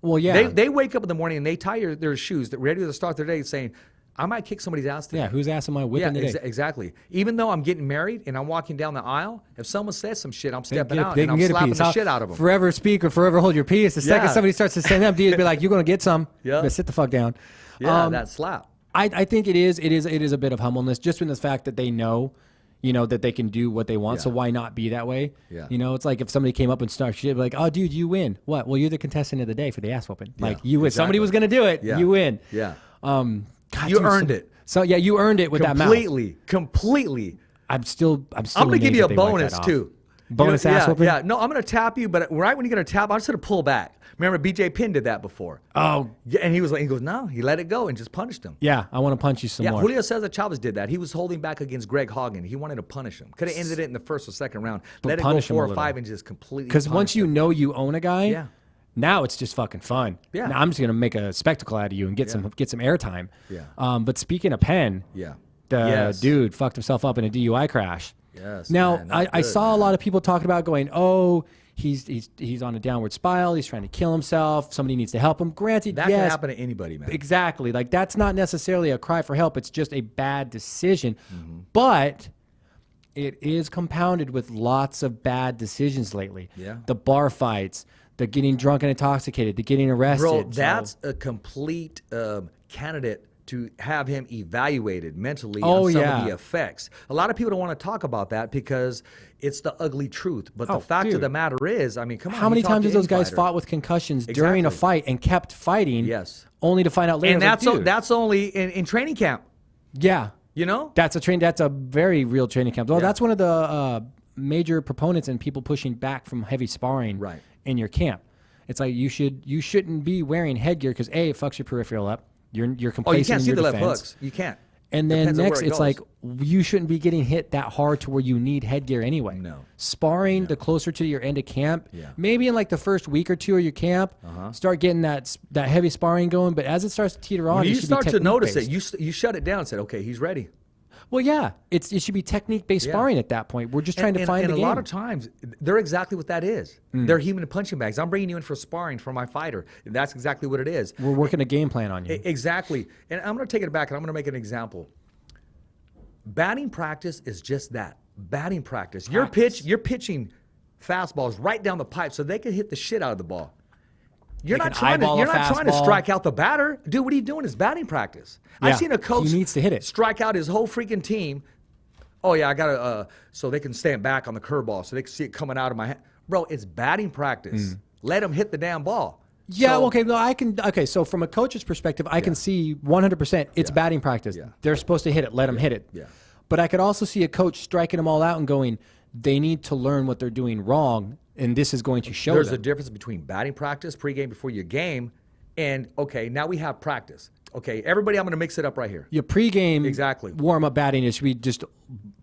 Well, yeah. They wake up in the morning and they tie their shoes, ready to start their day, saying, I might kick somebody's ass today. Yeah, whose ass am I whipping today? Exactly. Even though I'm getting married and I'm walking down the aisle, if someone says some shit, I'm stepping out and I'm slapping the shit out of them. Forever speak or forever hold your peace. The second somebody starts to stand up to you, be like, you're going to get some. Yeah. Sit the fuck down. Yeah, that slap. I think it is a bit of humbleness, just in the fact that they know, that they can do what they want. So why not be that way? Yeah. It's like if somebody came up and started shit, like, oh, dude, you win. What? Well, you're the contestant of the day for the ass whooping. Like, you win. Exactly. Somebody was going to do it. Yeah. You win. Yeah. God, you earned it. So yeah, you earned it with that mouth. Completely. I'm going to give you a bonus too. Bonus ass whooping? Yeah. No, I'm going to tap you, but right when you're going to tap, I'm just going to pull back. Remember, BJ Penn did that before. Oh. Yeah, and he goes, no, he let it go and just punished him. Yeah, I want to punch you some more. Julio Cesar Chavez did that. He was holding back against Greg Hogan. He wanted to punish him. Could have ended it in the first or second round. Let it go 4 or 5 and just completely because once you know you own a guy, yeah. Now it's just fucking fun. Yeah. Now I'm just gonna make a spectacle out of you and get some airtime. Yeah. But speaking of Penn, the dude fucked himself up in a DUI crash. Yes. Now I saw a lot of people talking about going, oh, he's on a downward spiral. He's trying to kill himself. Somebody needs to help him. Granted, that can happen to anybody, man. Exactly. Like that's not necessarily a cry for help. It's just a bad decision. But it is compounded with lots of bad decisions lately. Yeah. The bar fights, the getting drunk and intoxicated, the getting arrested. Bro, that's a complete candidate to have him evaluated mentally on some of the effects. A lot of people don't want to talk about that because it's the ugly truth. But the fact of the matter is, I mean, come on. How many times have those guys fought with concussions during a fight and kept fighting? Yes. Only to find out later. And that's only in training camp. Yeah. You know? That's a very real training camp. Well, that's one of the major proponents and people pushing back from heavy sparring in your camp. It's like you shouldn't be wearing headgear because A, it fucks your peripheral up. You're complacent. Oh, you can't in see your the defense. left hooks. You can't. And then next, it's like you shouldn't be getting hit that hard to where you need headgear anyway. No. Sparring the closer to your end of camp, maybe in like the first week or two of your camp, start getting that heavy sparring going. But as it starts to teeter on, you should start be to notice based. it. You shut it down and said, okay, he's ready. Well, yeah, it should be technique-based sparring at that point. We're just trying to find the game. And a lot of times, they're exactly what that is. They're human punching bags. I'm bringing you in for sparring for my fighter. That's exactly what it is. We're working a game plan on you. Exactly. And I'm going to take it back, and I'm going to make an example. Batting practice is just that. Batting practice. You're pitching fastballs right down the pipe so they can hit the shit out of the ball. You're not trying to strike out the batter. Dude, what are you doing? It's batting practice. Yeah, I've seen a coach he needs to hit it. Strike out his whole freaking team. Oh, yeah, I got to, so they can stand back on the curveball so they can see it coming out of my hand. Bro, it's batting practice. Let them hit the damn ball. Yeah, okay, so from a coach's perspective, I can see 100% it's batting practice. They're supposed to hit it. Let them hit it. Yeah. But I could also see a coach striking them all out and going, they need to learn what they're doing wrong, and this is going to show There's them. a difference between batting practice, pregame before your game, and, okay, now we have practice. Okay, everybody, I'm going to mix it up right here. Your pregame warm-up batting, it should be just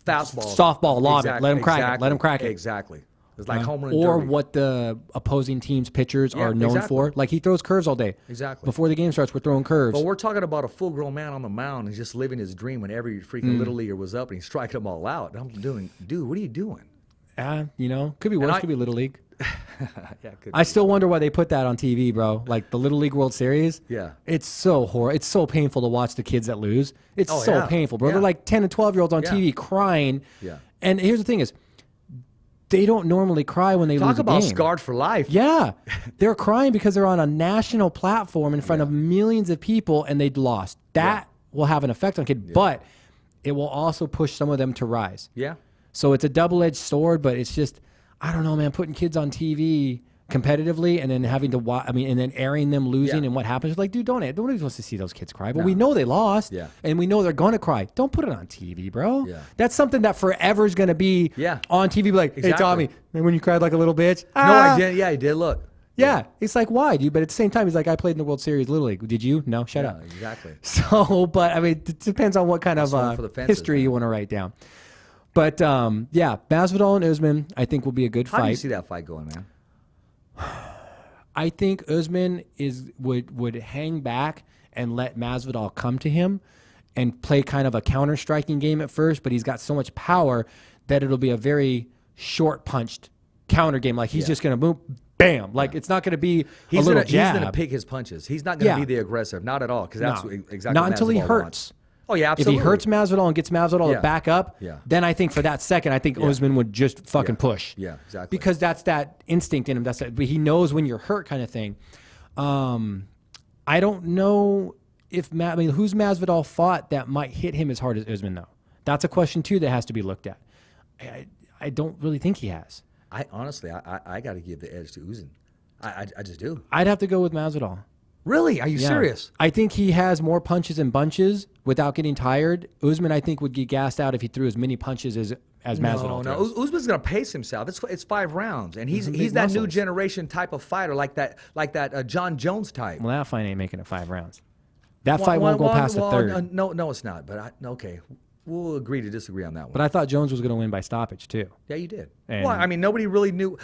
fastball, softball, lob it, let them crack it, let them crack it. Exactly. It's like home run or derby. what the opposing team's pitchers are known for. Like he throws curves all day. Exactly. Before the game starts, we're throwing curves. But we're talking about a full-grown man on the mound and just living his dream when every freaking little leaguer was up and he's striking them all out. And I'm doing, dude, what are you doing? Could be worse. Could be Little League. Could I still wonder why they put that on TV, bro. Like the Little League World Series. Yeah. It's so horrible. It's so painful to watch the kids that lose. It's so painful, bro. They're like 10 and 12-year-olds on TV crying. Yeah. And here's the thing is, they don't normally cry when they lose a game. Talk about scarred for life. Yeah. They're crying because they're on a national platform in front of millions of people and they'd lost. That will have an effect on kids, but it will also push some of them to rise. Yeah. So it's a double-edged sword, but it's just, I don't know, man, putting kids on TV competitively and then having to watch, and then airing them losing and what happens. Like, dude, nobody wants to see those kids cry. But we know they lost and we know they're going to cry. Don't put it on TV, bro. Yeah. That's something that forever is going to be on TV. Be like, hey, Tommy, remember when you cried like a little bitch? No, I did. Yeah, I did. Look. Yeah. It's like, why, dude? But at the same time, he's like, I played in the World Series Little League. Did you? No, shut up. Exactly. So, but, it depends on what kind of history you want to write down. But, Masvidal and Usman, I think, will be a good fight. How do you see that fight going, man? I think Usman would hang back and let Masvidal come to him and play kind of a counter-striking game at first, but he's got so much power that it'll be a very short-punched counter game. Like, he's just going to move, bam. Like, it's not going to be a little jab. He's going to pick his punches. He's not going to be the aggressive. Not at all, because that's exactly not until he Masvidal hurts. wants. Oh, yeah, absolutely. If he hurts Masvidal and gets Masvidal to back up, then I think for that second, I think Usman would just fucking push. Yeah, exactly. Because that's that instinct in him. But he knows when you're hurt kind of thing. I don't know if who's Masvidal fought that might hit him as hard as Usman, though. That's a question, too, that has to be looked at. I don't really think he has. Honestly, I got to give the edge to Usman. I just do. I'd have to go with Masvidal. Really? Are you serious? I think he has more punches and bunches without getting tired. Usman, I think, would get gassed out if he threw as many punches as Masvidal throws. No, Usman's going to pace himself. It's 5 rounds, and he's that new generation type of fighter, like that John Jones type. Well, that fight ain't making it 5 rounds. That fight won't go past the third. No, it's not. But okay, we'll agree to disagree on that one. But I thought Jones was going to win by stoppage too. Yeah, you did. Nobody really knew.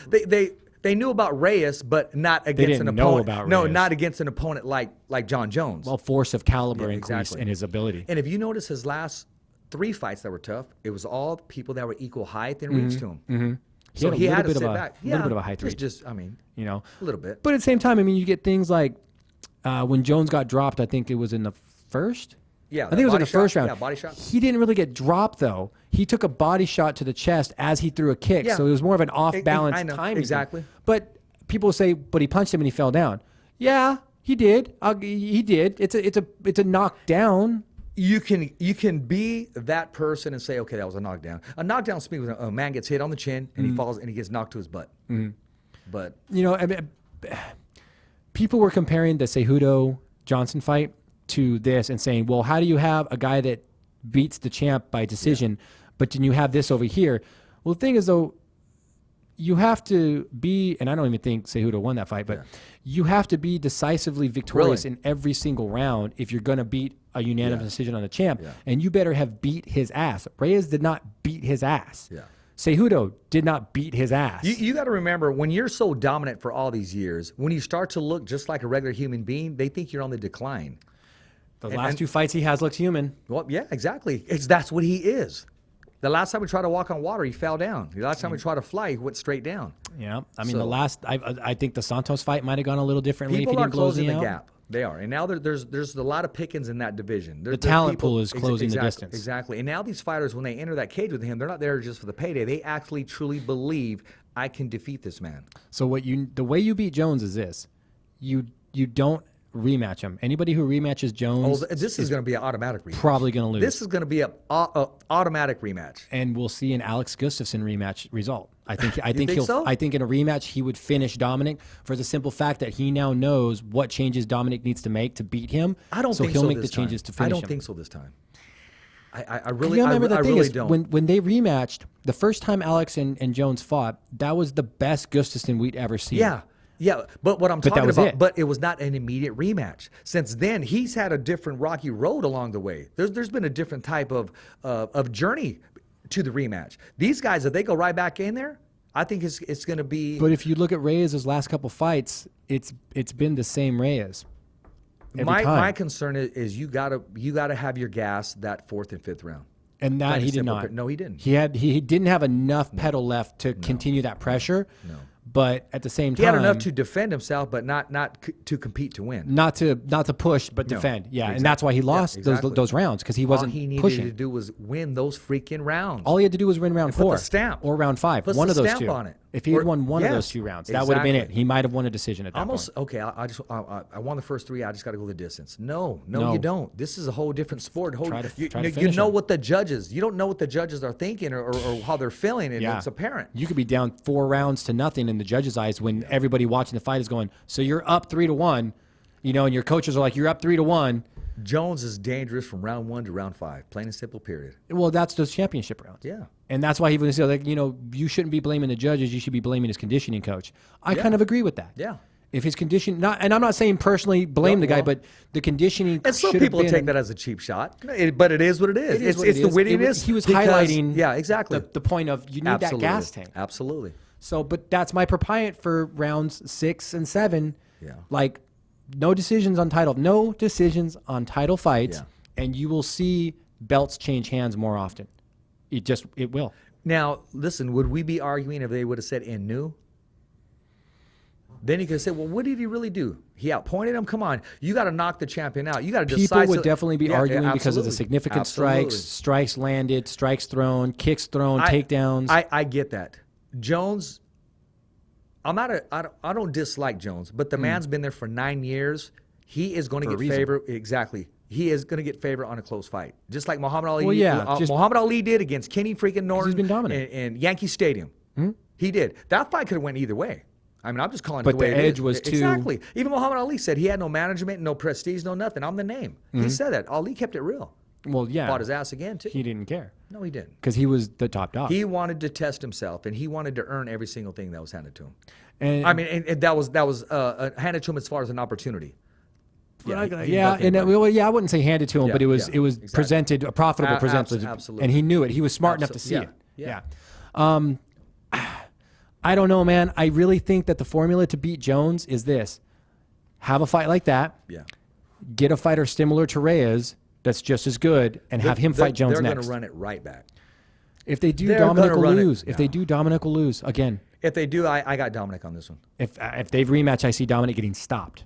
They knew about Reyes, but not against an opponent. Not against an opponent like John Jones. Well, force of caliber increase in his ability. And if you notice his last 3 fights that were tough, it was all people that were equal height and reach to him. Mm-hmm. So he had to sit back. A little bit of a height reach. Just a little bit. But at the same time, you get things like when Jones got dropped, I think it was in the first. Yeah, I think it was in the first round. Yeah, body shot. He didn't really get dropped though. He took a body shot to the chest as he threw a kick, so it was more of an off-balance timing. Exactly. But people say, but he punched him and he fell down. Yeah, he did. He did. It's a knockdown. You can be that person and say, okay, that was a knockdown. A knockdown speaks when a man gets hit on the chin and he falls and he gets knocked to his butt. But I mean, people were comparing the Cejudo Johnson fight to this and saying, well, how do you have a guy that beats the champ by decision, but then you have this over here? Well, the thing is, though, you have to be, and I don't even think Cejudo won that fight, but you have to be decisively victorious in every single round if you're going to beat a unanimous decision on the champ. And you better have beat his ass. Reyes did not beat his ass. Cejudo did not beat his ass. You got to remember, when you're so dominant for all these years, when you start to look just like a regular human being, they think you're on the decline. The last two fights he has looked human. Well, yeah, exactly. That's what he is. The last time we tried to walk on water, he fell down. The last time we tried to fly, he went straight down. Yeah, I mean, I think the Santos fight might have gone a little differently People if he didn't close the out. gap. They are. And now there's a lot of pickings in that division. The talent pool is closing the distance. Exactly. And now these fighters, when they enter that cage with him, they're not there just for the payday. They actually truly believe, I can defeat this man. So the way you beat Jones is this. You don't rematch him. Anybody who rematches Jones, this is going to be an automatic rematch. Probably going to lose. This is going to be an automatic rematch. And we'll see an Alex Gustafsson rematch result. I think so? I think in a rematch he would finish Dominic for the simple fact that he now knows what changes Dominic needs to make to beat him. I don't think so. He'll make the changes to finish him. I don't think so this time. I really don't. When they rematched, the first time Alex and Jones fought, that was the best Gustafsson we'd ever seen. Yeah, but what I'm talking about, but it was not an immediate rematch. Since then, he's had a different rocky road along the way. There's been a different type of journey to the rematch. These guys, if they go right back in there, I think it's going to be. But if you look at Reyes' last couple fights, it's been the same Reyes. My concern is you gotta have your gas that fourth and fifth round. And that he did not. No, he didn't. He didn't have enough pedal left to continue that pressure. No. But at the same time, he had enough to defend himself, but not to compete to win. Not to push, but defend. Yeah, exactly. And that's why he lost those rounds, because he wasn't pushing. All he needed to do was win those freaking rounds. All he had to do was win round 4, put the stamp or round 5, put one the of those stamp two. On it. If he had won one of those 2 rounds, that would have been it. He might have won a decision at that point. Okay, I won the first 3. I just got to go the distance. No, you don't. This is a whole different sport. You know what the judges. You don't know what the judges are thinking or how they're feeling, and it's apparent. You could be down 4 rounds to nothing in the judges' eyes when everybody watching the fight is going, so you're up 3-1, and your coaches are like, you're up 3-1. Jones is dangerous from round 1 to round 5. Plain and simple, period. Well, that's those championship rounds. Yeah. And that's why he was like, you shouldn't be blaming the judges. You should be blaming his conditioning coach. I kind of agree with that. Yeah. If his condition, and I'm not saying personally blame the guy, but the conditioning. And some people take that as a cheap shot, but it is what it is. It's the wittiness. He was highlighting. Yeah, exactly. The point of you need that gas tank. Absolutely. So, but that's my propaganda for rounds 6 and 7. Yeah. Like, no decisions on title fights, and you will see belts change hands more often. It will. Now, listen, would we be arguing if they would have said in new? Then you could say, well, what did he really do? He outpointed him. Come on, you got to knock the champion out. You got to decide. People would definitely be arguing because of the significant strikes landed, strikes thrown, kicks thrown, takedowns. I get that. Jones, I don't dislike Jones, but the man's been there for 9 years. He is going to get favor. Exactly. He is going to get favor on a close fight, just like Muhammad Ali. Muhammad Ali did against Kenny freaking Norton. He's been dominant in Yankee Stadium. He did. That fight could have went either way. I mean, I'm just calling it the way it edge is. was too. Exactly. Even Muhammad Ali said he had no management, no prestige, no nothing. I'm the name. He said that. Ali kept it real. Well, yeah. Fought his ass again, too. He didn't care. No, he didn't. Because he was the top dog. He wanted to test himself, and he wanted to earn every single thing that was handed to him. And that was handed to him as far as an opportunity. I wouldn't say handed to him, but it was presented, a profitable presentation. Absolutely. And he knew it. He was smart enough to see it. Yeah. I don't know, man. I really think that the formula to beat Jones is this. Have a fight like that. Yeah. Get a fighter similar to Reyes that's just as good and have him fight Jones next. They're going to run it right back. If they do, Dominic will lose. If they do, Dominic will lose again. If they do, I got Dominic on this one. If they've rematched, I see Dominic getting stopped.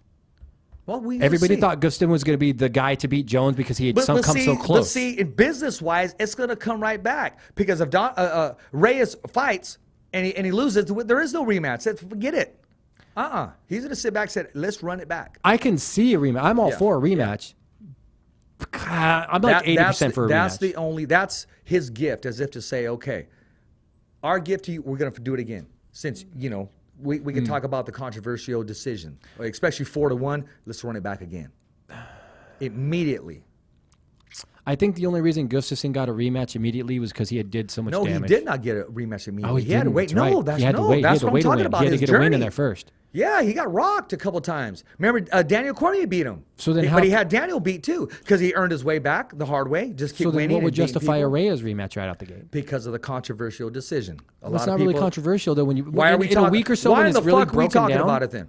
Well, everybody thought Gustafsson was going to be the guy to beat Jones because he had come so close. But see, in business-wise, it's going to come right back because if Reyes fights and he loses, there is no rematch. Forget it. He's going to sit back and say, let's run it back. I can see a rematch. I'm all for a rematch. I'm like 80% for a rematch. That's his gift, as if to say, okay, our gift to you, we're going to do it again. Since, we can talk about the controversial decision, especially 4-1. Let's run it back again. Immediately. I think the only reason Gustafsson got a rematch immediately was because he did so much damage. No, he did not get a rematch immediately. Oh, he had to wait. That's right. That's he had to wait. That's what I'm talking about. He had to get a win in there first. Yeah, he got rocked a couple times. Remember, Daniel Cormier beat him. But he had Daniel beat too because he earned his way back the hard way. Just keep winning. So what would justify a Reyes rematch right out the gate? Because of the controversial decision. It's not really controversial though. When you why are we talking? A week or so when it's really broken down? Why the fuck are we talking about it then?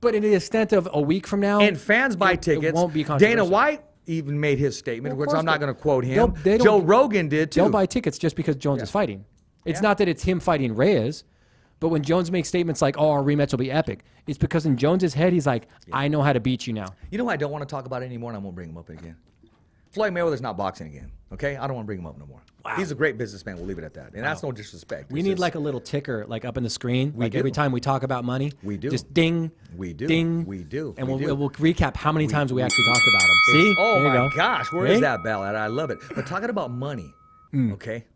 But in the extent of a week from now, and fans buy tickets. It won't be controversial. Dana White even made his statement, which I'm not going to quote him. Joe Rogan did too. They'll buy tickets just because Jones is fighting. It's not that it's him fighting Reyes. But when Jones makes statements like, our rematch will be epic, it's because in Jones's head, he's like, I know how to beat you now. You know what I don't want to talk about it anymore, and I won't bring him up again? Floyd Mayweather's not boxing again, okay? I don't want to bring him up no more. Wow. He's a great businessman. We'll leave it at that. And that's no disrespect. We need like a little ticker like up in the screen. Every time we talk about money. We do. Just ding. We do. Ding. We do. And we'll recap how many times we actually talked about them. See? Oh, my gosh. Where is that bell at? I love it. But talking about money, okay?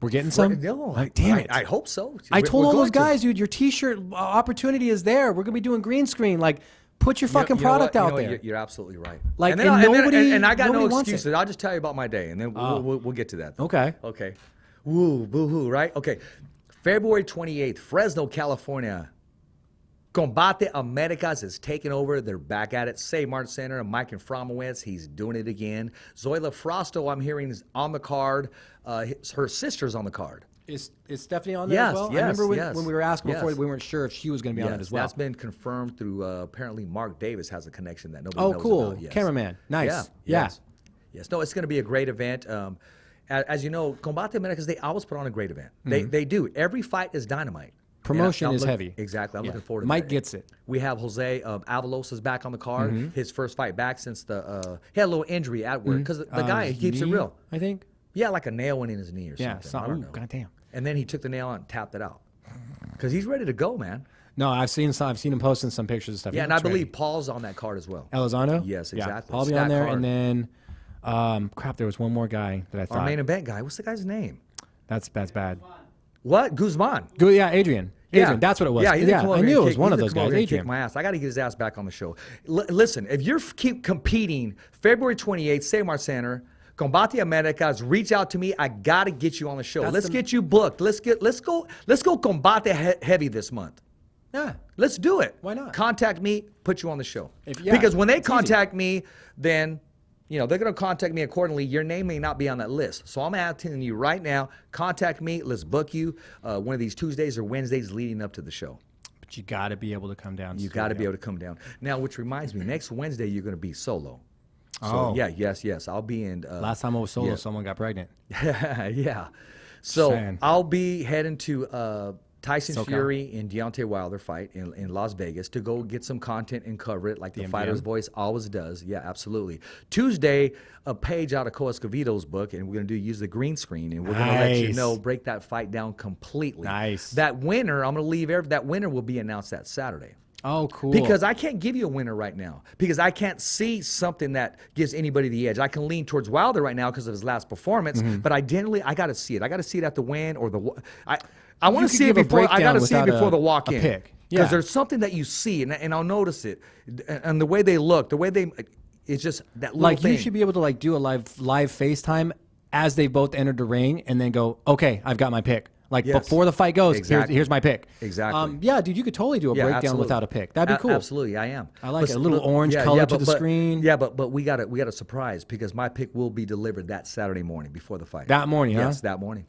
We're getting some? No, like, damn it. I hope so. I told all those guys, dude, your T-shirt opportunity is there. We're going to be doing green screen. Like, put your fucking product out there. You're absolutely right. Like, and I got no excuses. I'll just tell you about my day, and then we'll get to that. Okay. Okay. Woo, boo-hoo, right? Okay. February 28th, Fresno, California. Combate Americas is taking over. They're back at it. Say Martin Center and Mike and Fromowitz, he's doing it again. Zoila Frosto, I'm hearing, is on the card. Her sister's on the card. Is Stephanie on there as well? Yes, I remember when we were asking before, we weren't sure if she was going to be on it as well. That's been confirmed through, apparently Mark Davis has a connection that nobody knows cool. about. Yes. Cameraman. Nice. Yes. No, it's going to be a great event. As you know, Combate Americas, they always put on a great event. They do. Every fight is dynamite. Promotion is heavy. Exactly. I'm looking forward to Mike that. gets it. We have Jose Avalos is back on the card. His first fight back since he had a little injury at work because the guy, he keeps it real. I think. Yeah, like a nail went in his knee or something. I don't know. Goddamn. And then he took the nail out and tapped it out because he's ready to go, man. No, I've seen him posting some pictures and stuff. Yeah, and I believe Paul's on that card as well. Elizondo? Yes, exactly. Yeah, Paul be on there, and then there was one more guy that I thought. Our main event guy. What's the guy's name? That's bad. What? Guzman. Yeah, Adrian. Adrian, that's what it was. Yeah, I knew it was one of those guys. Adrian. My ass. I got to get his ass back on the show. Listen, if you're keep competing, February 28th, Seymour Center, Combate Americas, reach out to me. I got to get you on the show. Let's get you booked. Let's go Combate heavy this month. Yeah, let's do it. Why not? Contact me, put you on the show. Because when they contact me, then they're going to contact me accordingly. Your name may not be on that list. So I'm asking you right now, contact me. Let's book you one of these Tuesdays or Wednesdays leading up to the show. But you got to be able to come down. You got to be able to come down. Now, which reminds me, next Wednesday you're going to be solo. So, yes. I'll be in. Last time I was solo, someone got pregnant. Yeah. So I'll be heading to Tyson Fury and Deontay Wilder fight in Las Vegas to go get some content and cover it like the Fighter's Voice always does. Yeah, absolutely. Tuesday, a page out of ESCOVEDO's book, and we're going to use the green screen, and we're going to let you know, break that fight down completely. Nice. That winner, I'm going to leave that winner will be announced that Saturday. Oh, cool. Because I can't give you a winner right now because I can't see something that gives anybody the edge. I can lean towards Wilder right now because of his last performance, but I got to see it. I got to see it at the win or I want to see it before. I got to see it before the walk-in. Because there's something that you see, and I'll notice it, and the way they look, it's just that little thing. You should be able to do a live FaceTime as they both entered the ring, and then go, okay, I've got my pick. Before the fight goes, here's my pick. Exactly. Yeah, dude, you could totally do a breakdown without a pick. That'd be cool. Absolutely, I am. I like it. A little orange color to the screen. Yeah, but we got a surprise because my pick will be delivered that Saturday morning before the fight. That morning, Yes, that morning.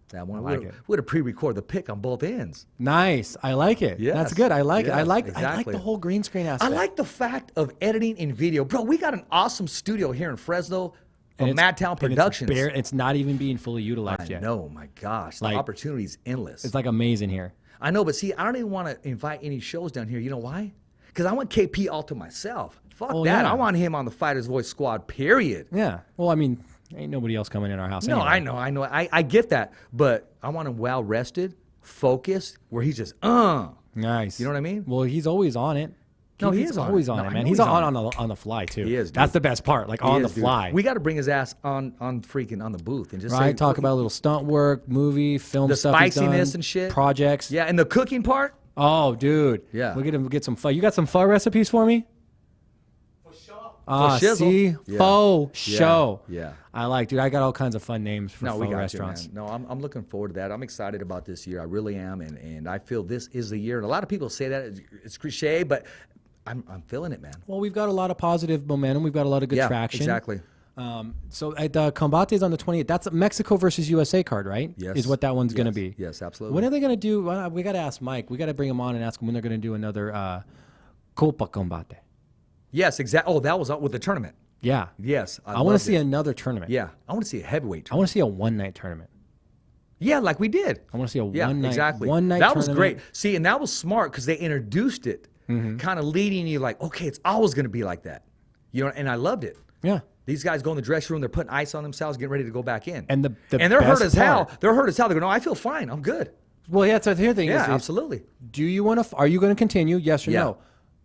That one. I like it. We're to pre-record the pick on both ends. Nice. I like it. Yes. That's good. I like it. I like exactly. the whole green screen aspect. I like the fact of editing in video. Bro, we got an awesome studio here in Fresno of Madtown Productions. It's not even being fully utilized yet. I know, my gosh. The opportunity is endless. It's amazing here. I know, but see, I don't even want to invite any shows down here. You know why? Because I want KP all to myself. Fuck that. Yeah. I want him on the Fighters Voice squad, period. Yeah. Well, I mean, ain't nobody else coming in our house No, anyway. I know. I get that. But I want him well rested, focused, where he's just, Nice. You know what I mean? Well, he's always on it. No, he He's is on always it. on No, it, I man. know He's he's on the fly too. He is, dude. That's the best part. Like He on is, the dude. fly. We got to bring his ass on the booth and just Right, say, talk about a little stunt work, movie, film the stuff he's spiciness done, and shit. projects. Yeah, and the cooking part. Oh, dude. Yeah. We'll get some pho. You got some pho recipes for me? Ah, shizzle. see? Yeah. Faux show. Yeah. I like, dude. I got all kinds of fun names for No, we pho got restaurants. you, man. No, I'm looking forward to that. I'm excited about this year. I really am, and I feel this is the year. And a lot of people say that it's cliche, but I'm feeling it, man. Well, we've got a lot of positive momentum. We've got a lot of good Yeah, traction. exactly. So at Combate is on the 28th. That's a Mexico versus USA card, right? Yes. Is what that one's going to Yes. be. Yes, absolutely. When are they going to do? We got to ask Mike. We got to bring him on and ask him when they're going to do another Copa Combate. Yes, exactly. Oh, that was with the tournament. Yeah. Yes, I want to see another tournament. Yeah, I want to see a heavyweight. I want to see a one-night tournament. Yeah, like we did. I want to see a Yeah, one-night. exactly. One-night. That was tournament. great. See, and that was smart because they introduced it, kind of leading you like, okay, it's always going to be like that, you know. And I loved it. Yeah. These guys go in the dressing room, they're putting ice on themselves, getting ready to go back in. And the and they're hurt best as hell. part- They're hurt as hell. They go, no, I feel fine. I'm good. Well, yeah. That's the other thing. Yeah, is, absolutely. do you want to? Are you going to continue? Yes or Yeah. no?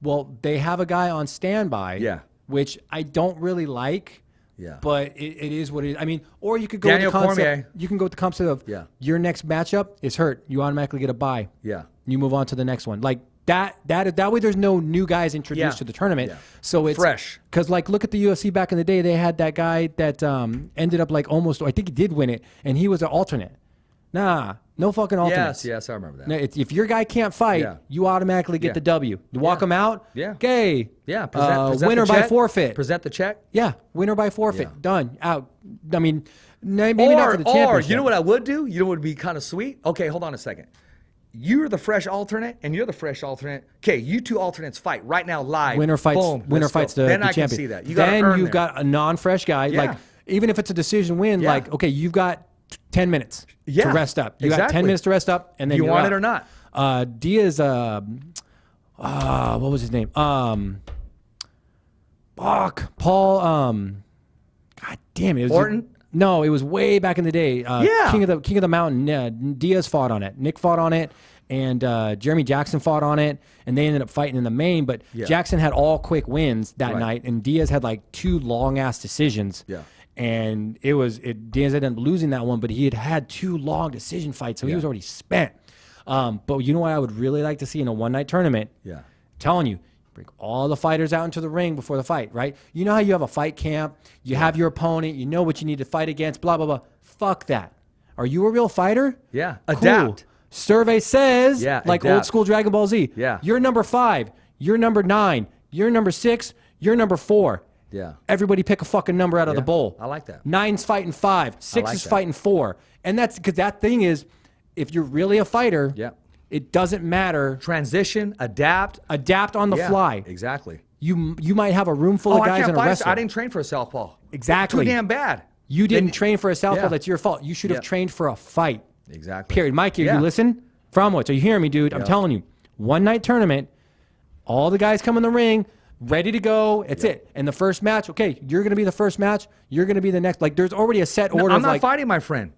Well, they have a guy on standby. Yeah. Which I don't really like. Yeah. But it is what it is. I mean, or you could go Daniel with the concept. Cormier. You can go with the concept of your next matchup is hurt. You automatically get a bye. Yeah. You move on to the next one. Like that way there's no new guys introduced to the tournament. Yeah. So it's fresh. Because like look at the UFC back in the day, they had that guy that ended up like almost, I think he did win it, and he was an alternate. Nah, no fucking alternates. Yes, I remember that. Now, if your guy can't fight, you automatically get the W. You walk him out. Yeah. Okay. Yeah. Present winner the by check. forfeit. Present the check. Yeah, winner by forfeit. Yeah. Done. Out. I mean, maybe not for the championship. Or you know what I would do? You know what would be kind of sweet? Okay, hold on a second. You're the fresh alternate, and you're the fresh alternate. Okay, you two alternates fight right now live. Winner fights. Boom, Winner let's go. fights the Then I champion. can see that. You then gotta earn you've there. got a non-fresh guy. Yeah. Like even if it's a decision win, Yeah. like okay, you've got 10 minutes to Yeah, rest up. You got 10 exactly. minutes to rest up, and then You you're want out. it or not? Diaz. What was his name? Paul. God damn it! It was Orton? No, it was way back in the day. Yeah. King of the Mountain. Diaz fought on it. Nick fought on it. And Jeremy Jackson fought on it, and they ended up fighting in the main. But Jackson had all quick wins that night, and Diaz had like 2 long-ass decisions. Yeah. And Diaz ended up losing that one, but he had 2 long decision fights, so he was already spent. But you know what I would really like to see in a one-night tournament? Yeah. Telling you, bring all the fighters out into the ring before the fight, right? You know how you have a fight camp, you have your opponent, you know what you need to fight against, blah, blah, blah. Fuck that. Are you a real fighter? Yeah. Cool. Adapt. Survey says, like adapt. old school Dragon Ball Z, Yeah. you're number 5, you're number 9, you're number 6, you're number 4. Yeah. Everybody pick a fucking number out of the bowl. I like that. 9's fighting 5, 6 like is that. fighting 4. And that's because that thing is, if you're really a fighter, it doesn't matter. Transition, adapt on the fly. Exactly. You might have a room full of I guys can't and a fight. wrestler. I didn't train for a southpaw. Exactly. Too damn bad. You didn't train for a southpaw. Yeah. That's your fault. You should have Yeah. trained for a fight. Exactly. Period. Mikey, you listen? Fromwich, are you hearing me, dude? I'm telling you. One night tournament, all the guys come in the ring, ready to go. It's it. And the first match, okay, you're going to be the first match. You're going to be the next. Like, there's already a set order. I'm of not fighting, my friend.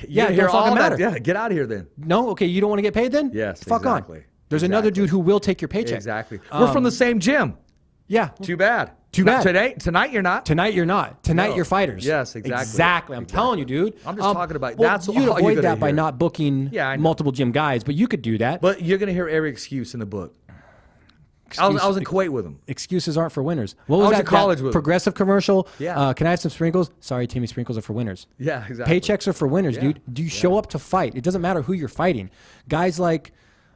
Yeah, it Hear don't all fucking that. matter. Yeah, get out of here then. No, okay, you don't want to get paid then? Yes, Fuck exactly. on. There's another dude who will take your paycheck. Exactly. We're from the same gym. Yeah. Too bad. Too bad. Tonight you're not. Tonight you're not. Tonight No. you're fighters. Yes, exactly. Exactly. I'm telling you, dude. I'm just talking about well, that's you'd all you're avoid gonna that by hear. not booking I know. multiple gym guys, but you could do that. But you're gonna hear every excuse in the book. I was in Kuwait with him. Excuses aren't for winners. What was I was that in college that with him. progressive commercial? Yeah. Can I have some sprinkles? Sorry, Timmy, sprinkles are for winners. Yeah, exactly. Paychecks are for winners, Yeah. dude. Do you show up to fight? It doesn't matter who you're fighting. Guys like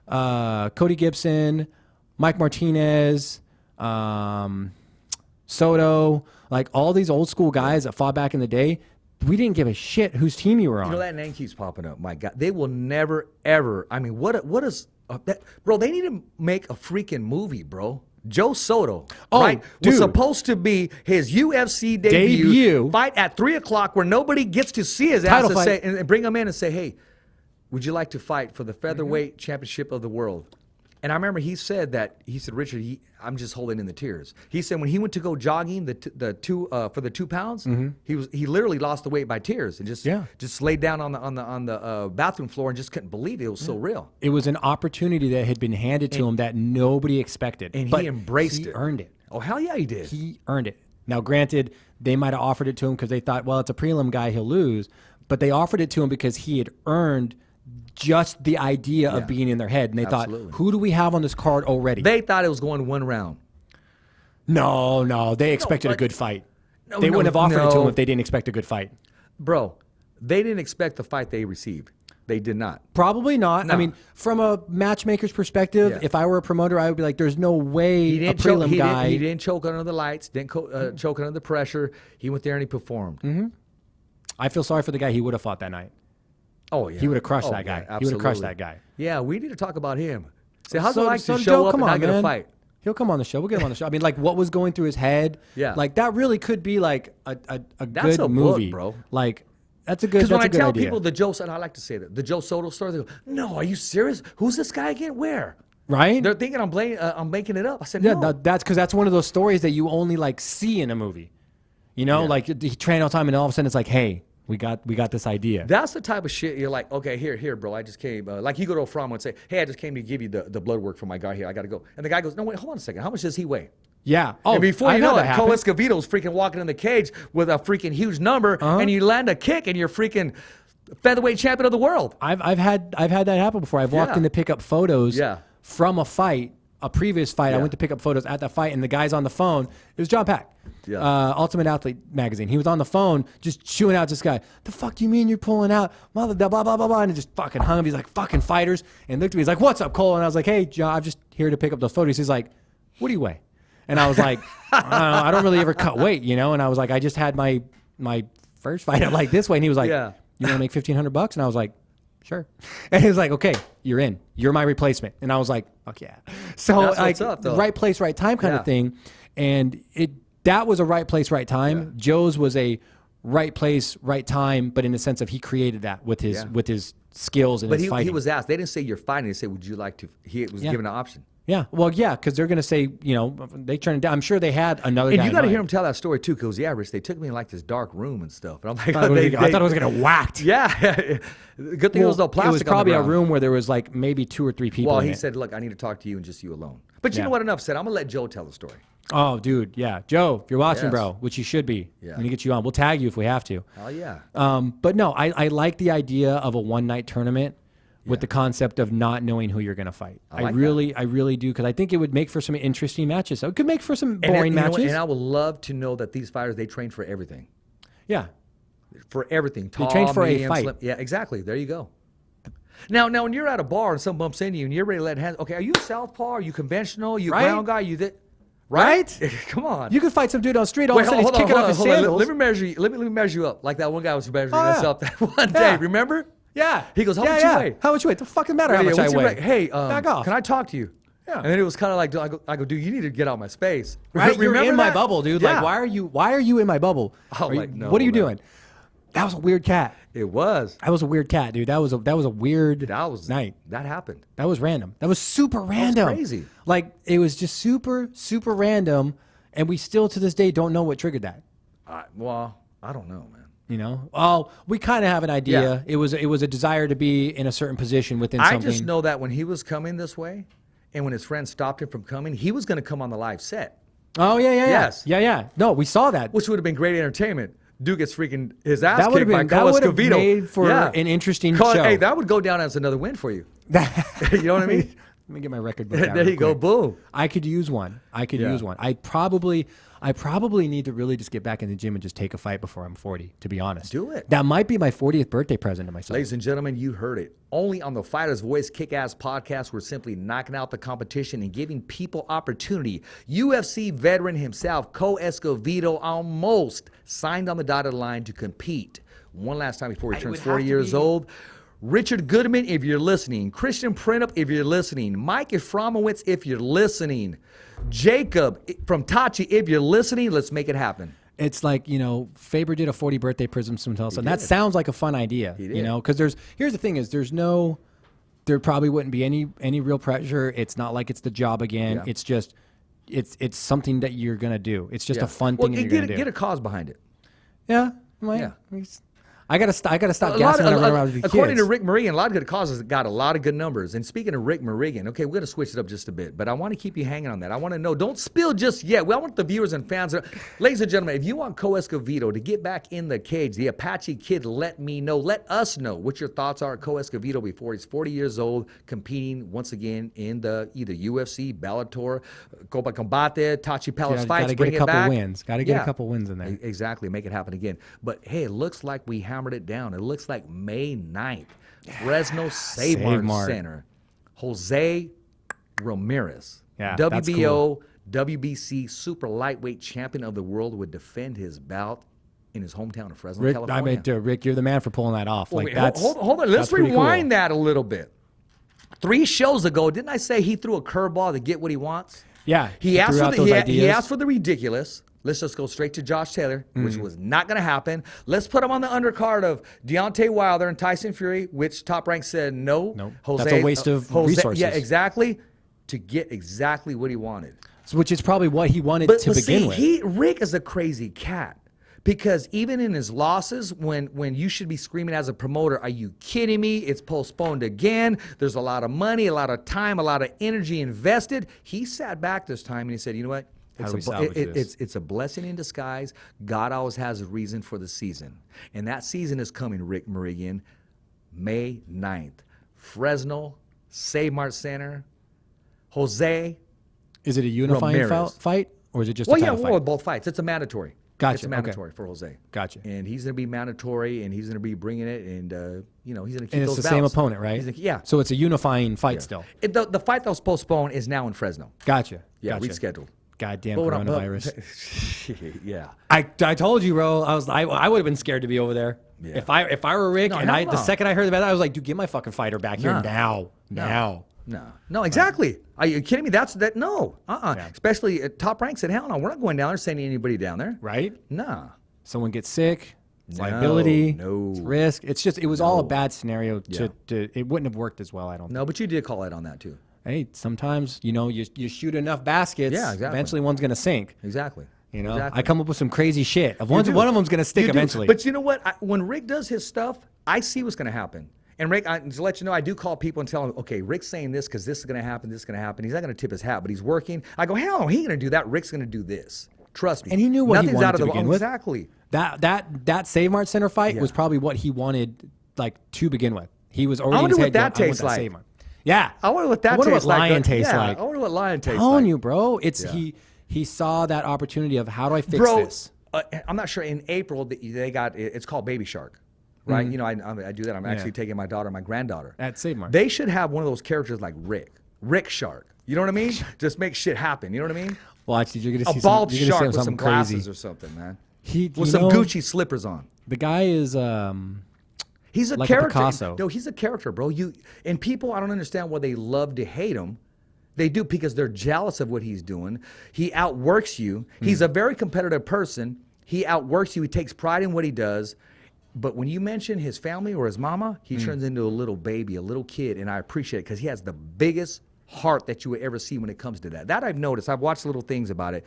Cody Gibson, Mike Martinez, Soto, like all these old school guys that fought back in the day, we didn't give a shit whose team you were on. You know that name keeps popping up. My God, they will never ever. I mean, what is that, bro? They need to make a freaking movie, bro. Joe Soto, right, dude. was supposed to be his UFC debut fight at 3:00 where nobody gets to see his ass Title and, fight. and bring him in and say, "Hey, would you like to fight for the featherweight championship of the world?" And I remember he said, Richard, I'm just holding in the tears. He said when he went to go jogging for the 2 pounds, he literally lost the weight by tears and just laid down on the bathroom floor and just couldn't believe it. It was so real. It was an opportunity that had been handed to him that nobody expected. And he embraced it. He earned it. Oh, hell yeah, he did. He earned it. Now, granted, they might have offered it to him because they thought, well, it's a prelim guy, he'll lose. But they offered it to him because he had earned just the idea of being in their head. And they thought, who do we have on this card already? They thought it was going 1 round. No. They expected a good fight. They wouldn't have offered it to him if they didn't expect a good fight. Bro, they didn't expect the fight they received. They did not. Probably not. No. I mean, from a matchmaker's perspective, if I were a promoter, I would be like, there's no way he didn't choke under the lights, didn't choke under the pressure. He went there and he performed. Mm-hmm. I feel sorry for the guy he would have fought that night. Oh, yeah. He would have crushed that guy. Yeah, he would have crushed that guy. Yeah, we need to talk about him. See, how's it like to show up and not get a fight? He'll come on the show. We'll get him on the show. I mean, like, what was going through his head? Yeah. Like, that really could be, like, a good movie. Book, bro. Like, that's a good idea. Because when I tell people the Joe, and I like to say that, the Joe Soto story, they go, no, are you serious? Who's this guy again? Where? Right? They're thinking I'm making it up. I said, no. Yeah, that's because that's one of those stories that you only, like, see in a movie. You know, like, he trained all the time, and all of a sudden it's like, hey, we got this idea. That's the type of shit you're like, okay, here, bro. I just came. Like you go to a Framo and say, hey, I just came to give you the blood work for my guy here. I got to go. And the guy goes, no, wait, hold on a second. How much does he weigh? Yeah. Oh, and before you know it, Cole Escovedo's freaking walking in the cage with a freaking huge number, and you land a kick, and you're freaking featherweight champion of the world. I've had that happen before. I've walked in to pick up photos from a fight, a previous fight. I went to pick up photos at that fight, and the guy's on the phone. It was John Pack. Ultimate Athlete magazine. He was on the phone just chewing out this guy. The fuck do you mean you're pulling out? Blah, blah, blah, blah, blah. And it just fucking hung him. He's like, fucking fighters. And looked at me. He's like, what's up, Cole? And I was like, hey, John, I'm just here to pick up those photos. He's like, what do you weigh? And I was like, I don't really ever cut weight, you know? And I was like, I just had my first fight at like this way. And he was like, you want to make $1,500? And I was like, sure. And he was like, okay, you're in. You're my replacement. And I was like, fuck yeah. So like, right place, right time kind of thing. And that was a right place, right time. Yeah. Joe's was a right place, right time, but in the sense of he created that with his skills and his fighting. But he was asked. They didn't say you're fighting. They said, would you like to? He was given an option. Yeah. Well, yeah, because they're going to say, you know, they turned it down. I'm sure they had another guy. And you got to hear him tell that story, too, because, Rich, they took me in, like, this dark room and stuff. And I'm like, I thought it was going to whacked. Yeah. Good thing it was no plastic. It was probably a room where there was, like, maybe 2 or 3 people Well, in he it. said, look, I need to talk to you and just you alone. But you know what? Enough said. I'm going to let Joe tell the story. Oh, dude, yeah. Joe, if you're watching, bro, which you should be. Yeah. I'm going to get you on. We'll tag you if we have to. Oh, yeah. But, no, I like the idea of a one-night tournament. With the concept of not knowing who you're going to fight. I really do, because I think it would make for some interesting matches. So it could make for some boring matches. And I would love to know that these fighters, they train for everything. Yeah. For everything. They train for a fight. Slim. Yeah, exactly. There you go. Now, when you're at a bar and someone bumps into you and you're ready to let hands, okay, are you a southpaw? Are you conventional? Are you a ground guy? Right? Come on. You could fight some dude on the street, all of a sudden he's kicking off his sandals. Let me measure you up. Like that one guy was measuring us up that one day. Remember? Yeah. He goes, how much you weigh? How much you weigh? The fucking matter how much I weigh. Hey, back off. Can I talk to you? Yeah. And then it was kind of like, I go, dude, you need to get out of my space. Right? You're in my that? bubble, dude. Yeah. Like, why are you in my bubble? Oh, no, what are you doing? That was a weird cat. It was. That was a weird cat, dude. That was a weird night. That happened. That was random. That was super random. That was crazy. Like, it was just super, super random, and we still to this day don't know what triggered that. Well, I don't know, man. You know, we kind of have an idea. Yeah. It was a desire to be in a certain position within something. I just know that when he was coming this way, and when his friend stopped him from coming, he was going to come on the live set. Oh yeah. Yes. Yeah. No, we saw that, which would have been great entertainment. Dude gets freaking his ass kicked by Cole Escovedo. That would have made for an interesting show. Hey, that would go down as another win for you. You know what I mean? Let me get my record book out. There you go, boom. I could use one. I probably need to really just get back in the gym and just take a fight before I'm 40, to be honest. Do it. That might be my 40th birthday present to myself. Ladies and gentlemen, you heard it. Only on the Fighter's Voice Kick-Ass podcast, we're simply knocking out the competition and giving people opportunity. UFC veteran himself, Cole Escovedo, almost signed on the dotted line to compete. One last time before he turns 40 years old. Richard Goodman, if you're listening. Christian Printup, if you're listening. Mike Efromowitz, if you're listening. Jacob from Tachi, if you're listening, let's make it happen. It's like, Faber did a 40 birthday prism himself, and that sounds like a fun idea, because here's the thing is there's no there probably wouldn't be any real pressure. It's not like it's the job again. It's just it's something that you're gonna do. It's just a fun thing you're gonna do. Get a cause behind it. Yeah. I gotta stop gassing when I run around with the kids. According to Rick Merigan, a lot of good causes got a lot of good numbers. And speaking of Rick Merigan, okay, we're gonna switch it up just a bit, but I want to keep you hanging on that. I want to know. Don't spill just yet. Well, I want the viewers and fans, ladies and gentlemen, if you want Escovedo to get back in the cage, the Apache Kid, let me know. Let us know what your thoughts are on Escovedo before he's 40 years old, competing once again in the either UFC, Bellator, Copa Combate, Tachi Palace fights. Gotta get a couple wins. Gotta get a couple wins in there. Exactly. Make it happen again. But hey, it looks like we hammered it down. It looks like May 9th, Fresno Save Mart Center. Jose Ramirez, WBO, cool. WBC super lightweight champion of the world, would defend his bout in his hometown of Fresno, California. Rick, you're the man for pulling that off. Hold on. Let's rewind that a little bit. 3 shows ago, didn't I say he threw a curveball to get what he wants? Yeah. He asked for the ridiculous. Let's just go straight to Josh Taylor, which was not going to happen. Let's put him on the undercard of Deontay Wilder and Tyson Fury, which Top Rank said no. Jose, that's a waste of resources. Yeah, exactly. To get exactly what he wanted. Which is probably what he wanted to begin with. Rick is a crazy cat. Because even in his losses, when you should be screaming as a promoter, are you kidding me? It's postponed again. There's a lot of money, a lot of time, a lot of energy invested. He sat back this time and he said, you know what? It's a blessing in disguise. God always has a reason for the season. And that season is coming, Rick Merigan, May 9th. Fresno, Save Mart Center, Jose Is it a unifying fight, or is it just a title fight? Well, both fights. It's a mandatory. Gotcha. It's a mandatory for Jose. Gotcha. And he's going to be mandatory, and he's going to be bringing it, and, he's going to keep those And it's the same opponent, right? Yeah. So it's a unifying fight still. The fight that was postponed is now in Fresno. Gotcha. Yeah, rescheduled. Goddamn coronavirus. Yeah. I told you, bro. I would have been scared to be over there. Yeah. If I were Rick, the second I heard about that, I was like, dude, get my fucking fighter back here now. No, exactly. Are you kidding me? No. Yeah. Especially Top Rank said, hell no, we're not going down there, sending anybody down there. Right? Nah. Someone gets sick. It's liability. No. It's risk. It's just, it was all a bad scenario. It wouldn't have worked as well, I don't think. No, but you did call out on that too. Hey, sometimes, you shoot enough baskets, eventually one's going to sink. Exactly. I come up with some crazy shit. One of them's going to stick eventually. But you know what? When Rick does his stuff, I see what's going to happen. And Rick, to let you know, I do call people and tell them, okay, Rick's saying this because this is going to happen, this is going to happen. He's not going to tip his hat, but he's working. I go, hell no, he ain't going to do that. Rick's going to do this. Trust me. And he knew what he wanted to begin with. Exactly. That Save Mart Center fight was probably what he wanted, to begin with. He was already in his head going, I want that Save Mart. Yeah. I wonder what that tastes like. Lion tastes like. I wonder what lion tastes like. I'm telling you, bro. He saw that opportunity of how do I fix this? I'm not sure. In April, they got, it's called Baby Shark. Right? I do that. I'm actually taking my daughter, my granddaughter. At Save Mart. They should have one of those characters like Rick Shark. You know what I mean? Just make shit happen. You know what I mean? Watch, you're going to see a bald shark with some crazy glasses or something, man. With some Gucci slippers on. The guy is he's a like character. A Picasso. No, he's a character, bro. And people, I don't understand why they love to hate him. They do because they're jealous of what he's doing. He outworks you. He's a very competitive person. He outworks you. He takes pride in what he does. But when you mention his family or his mama, he turns into a little baby, a little kid, and I appreciate it because he has the biggest heart that you would ever see when it comes to that. That I've noticed. I've watched little things about it.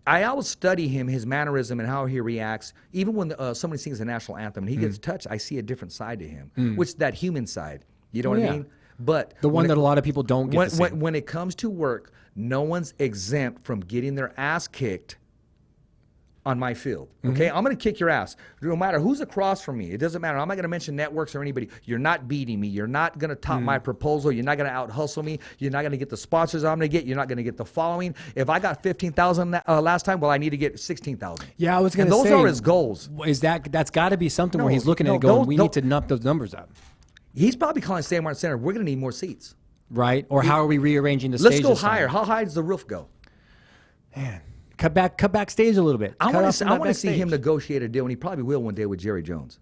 I always study him, his mannerism, and how he reacts. Even when somebody sings the national anthem and he gets touched, I see a different side to him, which is that human side. You know what I mean? But the one that a lot of people don't get to see. When it comes to work, no one's exempt from getting their ass kicked on my field. Okay? I'm going to kick your ass. No matter who's across from me. It doesn't matter. I'm not going to mention networks or anybody. You're not beating me. You're not going to top my proposal. You're not going to out-hustle me. You're not going to get the sponsors I'm going to get. You're not going to get the following. If I got 15,000 last time, well, I need to get 16,000. Yeah, I was going to say. Those are his goals. That's got to be something where he's looking at it going, we need to nut those numbers up. He's probably calling Save Mart Center, we're going to need more seats. Right? Or how are we rearranging the stage? Let's go higher. How high does the roof go? Man. Cut back stage a little bit. I want to see him negotiate a deal, and he probably will one day with Jerry Jones.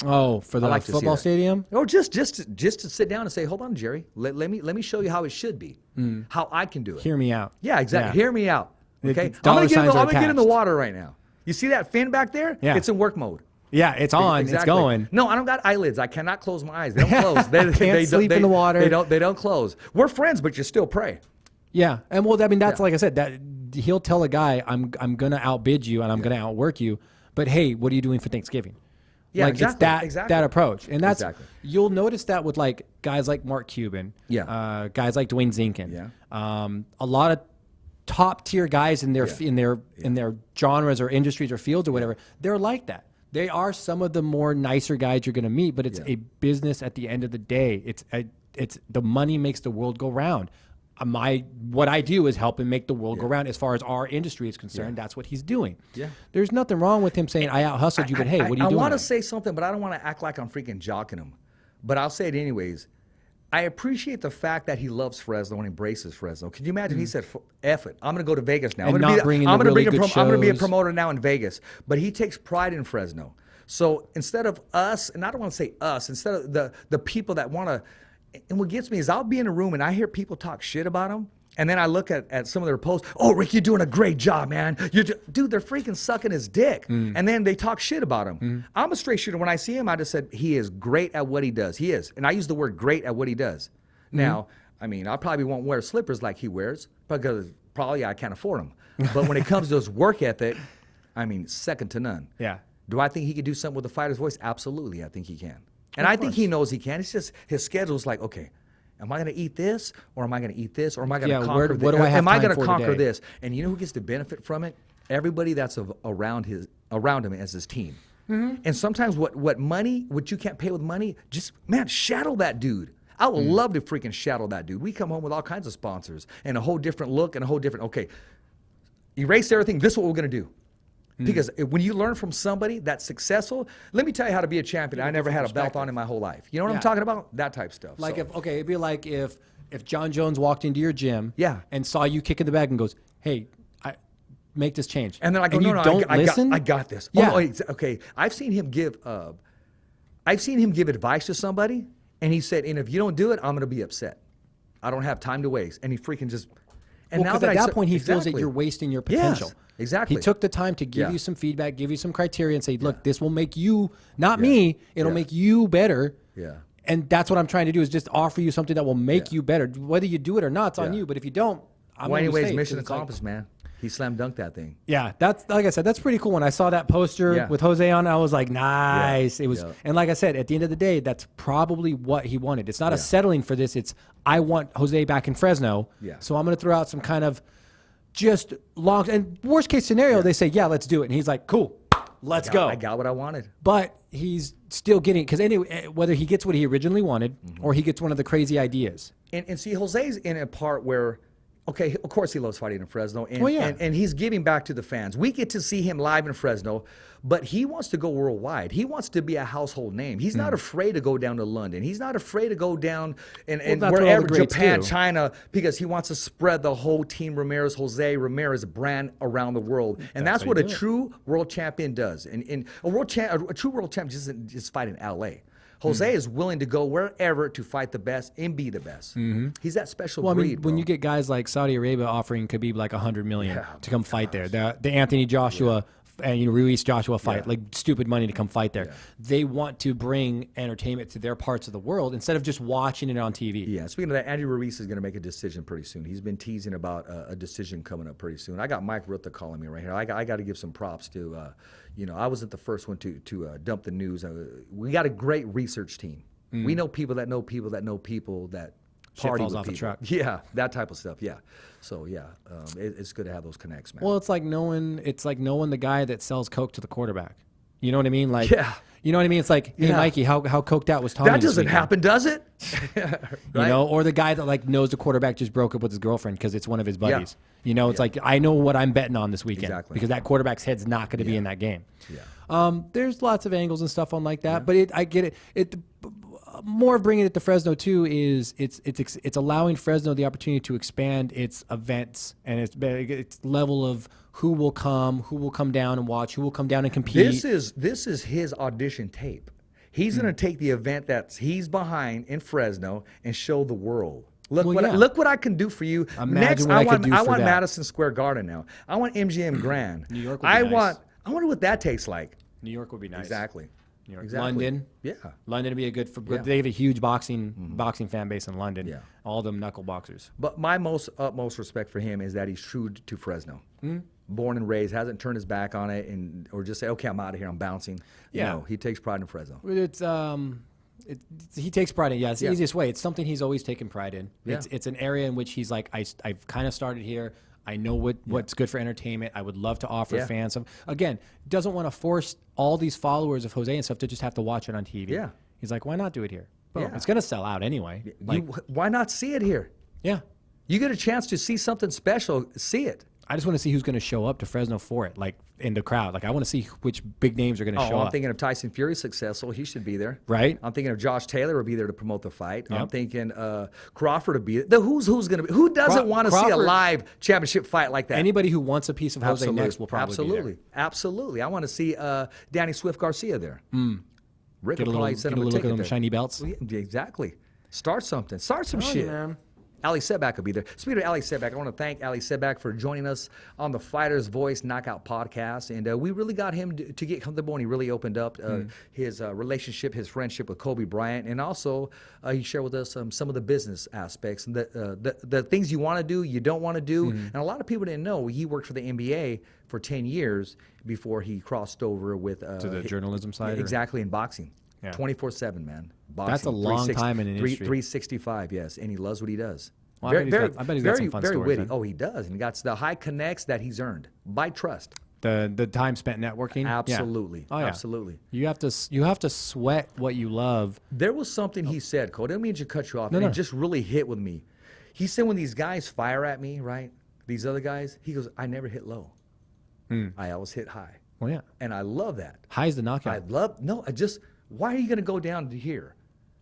Oh, for the football stadium? Or just to sit down and say, hold on, Jerry, let me show you how it should be, how I can do it. Hear me out. Yeah, exactly. Yeah. Hear me out. Okay, I'm gonna get in the water right now. You see that fin back there? Yeah. It's in work mode. Yeah, it's on. Exactly. It's going. No, I don't got eyelids. I cannot close my eyes. They don't close. They sleep in the water. They don't close. We're friends, but you still pray. Yeah, and well, I mean, that's like I said. That he'll tell a guy, "I'm gonna outbid you and I'm gonna outwork you," but hey, what are you doing for Thanksgiving? Yeah, like exactly. It's that approach, and that's you'll notice that with like guys like Mark Cuban, guys like Dwayne Zinkin, a lot of top tier guys in their in their genres or industries or fields or whatever. They're like that. They are some of the more nicer guys you're going to meet, but it's a business at the end of the day. It's the money makes the world go round. What I do is help him make the world go round. As far as our industry is concerned, that's what he's doing. Yeah. There's nothing wrong with him saying, I out-hustled you, but hey, what are you doing? I want to say something, but I don't want to act like I'm freaking jocking him. But I'll say it anyways. I appreciate the fact that he loves Fresno and embraces Fresno. Can you imagine he said, F it, I'm going to go to Vegas now. I'm going to be a promoter now in Vegas. But he takes pride in Fresno. So instead of us, and I don't want to say us, instead of the people that want to, and what gets me is I'll be in a room and I hear people talk shit about him. And then I look at some of their posts. Oh, Rick, you're doing a great job, man. Dude, they're freaking sucking his dick. And then they talk shit about him. I'm a straight shooter. When I see him, I just said, he is great at what he does. He is. And I use the word great at what he does. Now, I mean, I probably won't wear slippers like he wears because probably I can't afford them. But when it comes to his work ethic, I mean, second to none. Yeah. Do I think he could do something with a fighter's voice? Absolutely, I think he can. And I think he knows he can. It's just his schedule's like, okay, am I going to eat this, or am I going to eat this, or am I going to conquer this? Am I going to conquer this? And you know who gets to benefit from it? Everybody that's around him as his team. And sometimes what you can't pay with money, just, man, shadow that dude. I would love to freaking shadow that dude. We come home with all kinds of sponsors and a whole different look and a whole different, okay, erase everything. This is what we're going to do. Because when you learn from somebody that's successful, let me tell you how to be a champion. I never had a belt on in my whole life. You know what I'm talking about? That type stuff. Like it'd be like if John Jones walked into your gym and saw you kicking the bag and goes, hey, make this change. And then I go, I got this. Yeah. Okay. I've seen him give advice to somebody, and he said, and if you don't do it, I'm going to be upset. I don't have time to waste. And he freaking just... And now at that point, he feels that you're wasting your potential. Yes, exactly. He took the time to give you some feedback, give you some criteria, and say, look, this will make you, not me, it'll make you better. Yeah. And that's what I'm trying to do, is just offer you something that will make you better. Whether you do it or not, it's on you. But if you don't, anyways, mission accomplished, man. He slam dunked that thing. Yeah, that's, like I said, that's pretty cool. When I saw that poster with Jose on, I was like, nice. It was, and like I said, at the end of the day, that's probably what he wanted. It's not a settling for this. It's, I want Jose back in Fresno. Yeah. So I'm going to throw out some kind of just long, and worst case scenario, they say, yeah, let's do it. And he's like, cool, let's go. I got what I wanted. But he's still getting, because anyway, whether he gets what he originally wanted or he gets one of the crazy ideas. And see, Jose's in a part where, okay, of course he loves fighting in Fresno, and he's giving back to the fans. We get to see him live in Fresno, but he wants to go worldwide. He wants to be a household name. He's not afraid to go down to London. He's not afraid to go down and wherever, Japan, China, because he wants to spread the whole Team Jose Ramirez brand around the world. And that's what a true world champion does. And a true world champion doesn't just fight in L.A. Jose is willing to go wherever to fight the best and be the best. He's that special breed. I mean, when you get guys like Saudi Arabia offering Khabib like $100 million to come fight there, the Anthony Joshua and Ruiz Joshua fight, like stupid money to come fight there. They want to bring entertainment to their parts of the world instead of just watching it on TV. Yeah, speaking of that, Andy Ruiz is going to make a decision pretty soon. He's been teasing about a decision coming up pretty soon. I got Mike Ruther calling me right here. I got to give some props to, I wasn't the first one to dump the news. We got a great research team. We know people that know people that know people that party with off people. The truck. Yeah, that type of stuff. Yeah. So it's good to have those connects, man. Well, it's like knowing the guy that sells Coke to the quarterback. You know what I mean? Like, you know what I mean? It's like, hey, Mikey, how coked out was Tommy? That doesn't happen, does it? Right? You know, or the guy that like knows the quarterback just broke up with his girlfriend because it's one of his buddies. You know, it's like, I know what I'm betting on this weekend because that quarterback's head's not going to be in that game. There's lots of angles and stuff on like that, but I get it. More of bringing it to Fresno too is it's allowing Fresno the opportunity to expand its events and its level of who will come down and watch, who will come down and compete. This is his audition tape. He's going to take the event that he's behind in Fresno and show the world. Look what I can do for you. Imagine Next, what I want Madison Square Garden now. I want MGM Grand. New York would be nice. I wonder what that tastes like. New York would be nice. Exactly. New York. Exactly. London. Yeah. London would be a good. Yeah. They have a huge boxing fan base in London. Yeah. All them knuckle boxers. But my utmost respect for him is that he's true to Fresno. Born and raised, hasn't turned his back on it, or just say, okay, I'm out of here, I'm bouncing. Yeah. No, he takes pride in Fresno. He takes pride in. Yeah, it's the Yeah. easiest way. It's something he's always taken pride in. Yeah. It's an area in which he's like, I've kind of started here. I know what's good for entertainment. I would love to offer fans some. Again, doesn't want to force all these followers of Jose and stuff to just have to watch it on TV. Yeah. He's like, why not do it here? Boom. Yeah. It's going to sell out anyway. Why not see it here? Yeah. You get a chance to see something special, see it. I just want to see who's going to show up to Fresno for it, like in the crowd. Like I want to see which big names are going to show up. I'm thinking of Tyson Fury successful. He should be there. Right. I'm thinking of Josh Taylor will be there to promote the fight. Yep. I'm thinking Crawford will be there. Who's going to be? Who doesn't want to see a live championship fight like that? Anybody who wants a piece of Jose next will probably be there. Absolutely. I want to see Danny Swift Garcia there. Rick Get a will probably send him a look at ticket them there. shiny belts. Yeah, exactly. Start something. Start some shit. Man. Ali Setback will be there. Speaking of Ali Setback, I want to thank Ali Setback for joining us on the Fighter's Voice Knockout podcast. And we really got him to get comfortable, and he really opened up his relationship, his friendship with Kobe Bryant. And also, he shared with us some of the business aspects, and the things you want to do, you don't want to do. And a lot of people didn't know he worked for the NBA for 10 years before he crossed over with to the journalism side. Exactly, in boxing. Yeah. 24/7, man. Boxing, That's a long time in the industry. 365, yes, and he loves what he does. Well, I bet he's got some fun very stories, witty. then. Oh, he does, and he got the high connects that he's earned by trust. The time spent networking. Absolutely, Yeah. Oh, yeah. absolutely. You have to sweat what you love. There was something he said, Cole. I didn't mean to cut you off. No, and no. It just really hit with me. He said, when these guys fire at me, right? These other guys, he goes, I never hit low. I always hit high. Well, yeah. And I love that. High's the knockout. Why are you going to go down to here?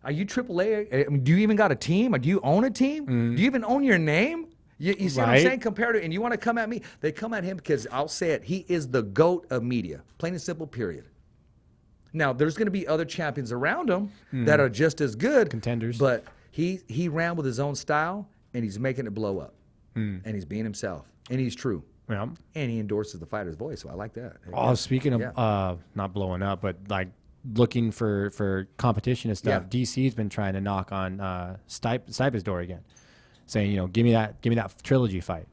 Are you AAA? I mean, do you even got a team? Or do you own a team? Do you even own your name? You see what I'm Right. saying? Compared to, and you want to come at me? They come at him because I'll say it. He is the GOAT of media. Plain and simple, period. Now, there's going to be other champions around him that are just as good. Contenders. But he ran with his own style, and he's making it blow up. And he's being himself. And he's true. Yeah. And he endorses the Fighter's Voice, so I like that. Oh, speaking of not blowing up, but like looking for competition and stuff, DC's been trying to knock on Stipe's door again, saying, give me that trilogy fight.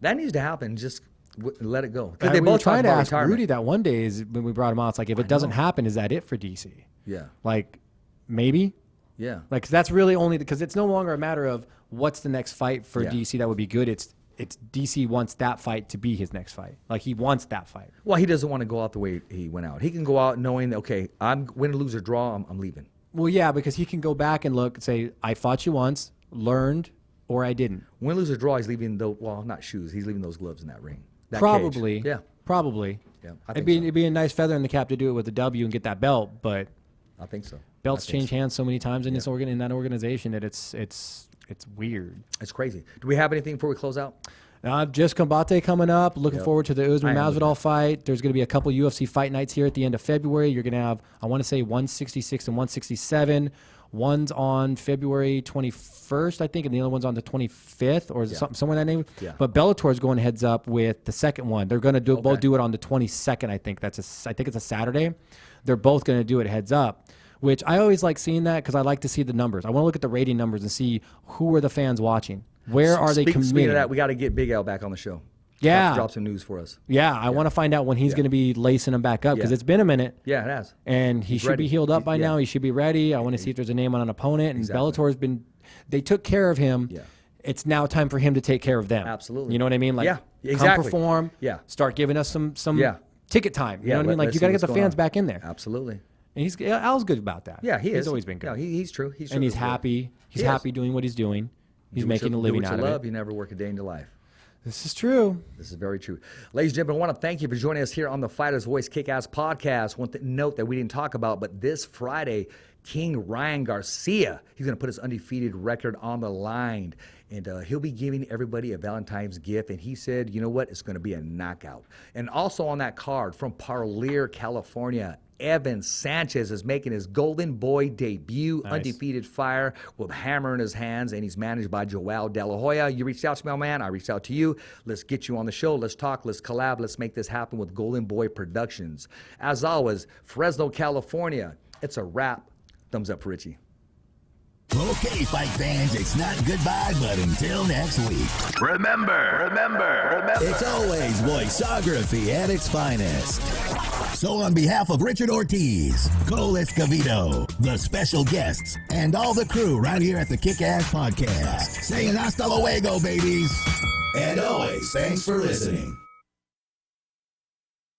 That needs to happen. Just let it go. Because they we both were trying to about ask retirement. Rudy that one day is when we brought him out. It's like, if it doesn't happen, is that it for DC? Yeah. Like, maybe. Yeah. Like, that's really only because it's no longer a matter of what's the next fight for Yeah. DC that would be good. It's DC wants that fight to be his next fight. Like, he wants that fight. Well, he doesn't want to go out the way he went out. He can go out knowing that, okay, I'm win, lose, or draw, I'm leaving. Well, yeah, because he can go back and look and say, I fought you once, learned, or I didn't. Win, lose, or draw, he's leaving not shoes. He's leaving those gloves in that ring. That Probably. cage. Yeah. Probably. Yeah, I It'd think so. be a nice feather in the cap to do it with a W and get that belt, but I think so. belts I think change hands so many times in that organization that it's weird. It's crazy. Do we have anything before we close out? Just Combate coming up. Looking forward to the Usman I am Masvidal fight. There's going to be a couple UFC fight nights here at the end of February. You're going to have, I want to say, 166 and 167. One's on February 21st, I think, and the other one's on the 25th or somewhere in that name. Yeah. But Bellator is going heads up with the second one. They're going to both do it on the 22nd, I think. I think it's a Saturday. They're both going to do it heads up, which I always like seeing that because I like to see the numbers. I want to look at the rating numbers and see who are the fans watching. Where are they committing? Speaking of that, we got to get Big L back on the show. Yeah. Drop some news for us. Yeah, I want to find out when he's going to be lacing them back up because it's been a minute. Yeah, it has. And he should ready. be healed up by now. He should be ready. I want to see if there's a name on an opponent. And Bellator's they took care of him. Yeah. It's now time for him to take care of them. Absolutely. You know what I mean? Like, Yeah, exactly. come perform. Yeah. Start giving us some ticket time. You know what I mean? Like, let's you got to see get the what's going fans on. back in there. Absolutely. And Al's good about that. Yeah, he is. He's always been good. No, he's true. He's true. And he's happy. He's He is. happy doing what he's doing. He's making a living out of it. You never work a day in your life. This is true. This is very true. Ladies and gentlemen, I want to thank you for joining us here on the Fighter's Voice Kick-Ass Podcast. One note that we didn't talk about, but this Friday, King Ryan Garcia, he's going to put his undefeated record on the line. And he'll be giving everybody a Valentine's gift. And he said, you know what? It's going to be a knockout. And also on that card from Parlier, California, Evan Sanchez is making his Golden Boy debut. Nice. Undefeated fire with hammer in his hands, and he's managed by Joel De La Hoya. You reached out to me, my man. I reached out to you. Let's get you on the show. Let's talk. Let's collab. Let's make this happen with Golden Boy Productions. As always, Fresno, California. It's a wrap. Thumbs up for Richie. Okay, fight fans, it's not goodbye, but until next week. Remember. It's always voiceography at its finest. So on behalf of Richard Ortiz, Cole Escovedo, the special guests, and all the crew right here at the Kick-Ass Podcast, saying hasta luego, babies. And always, thanks for listening.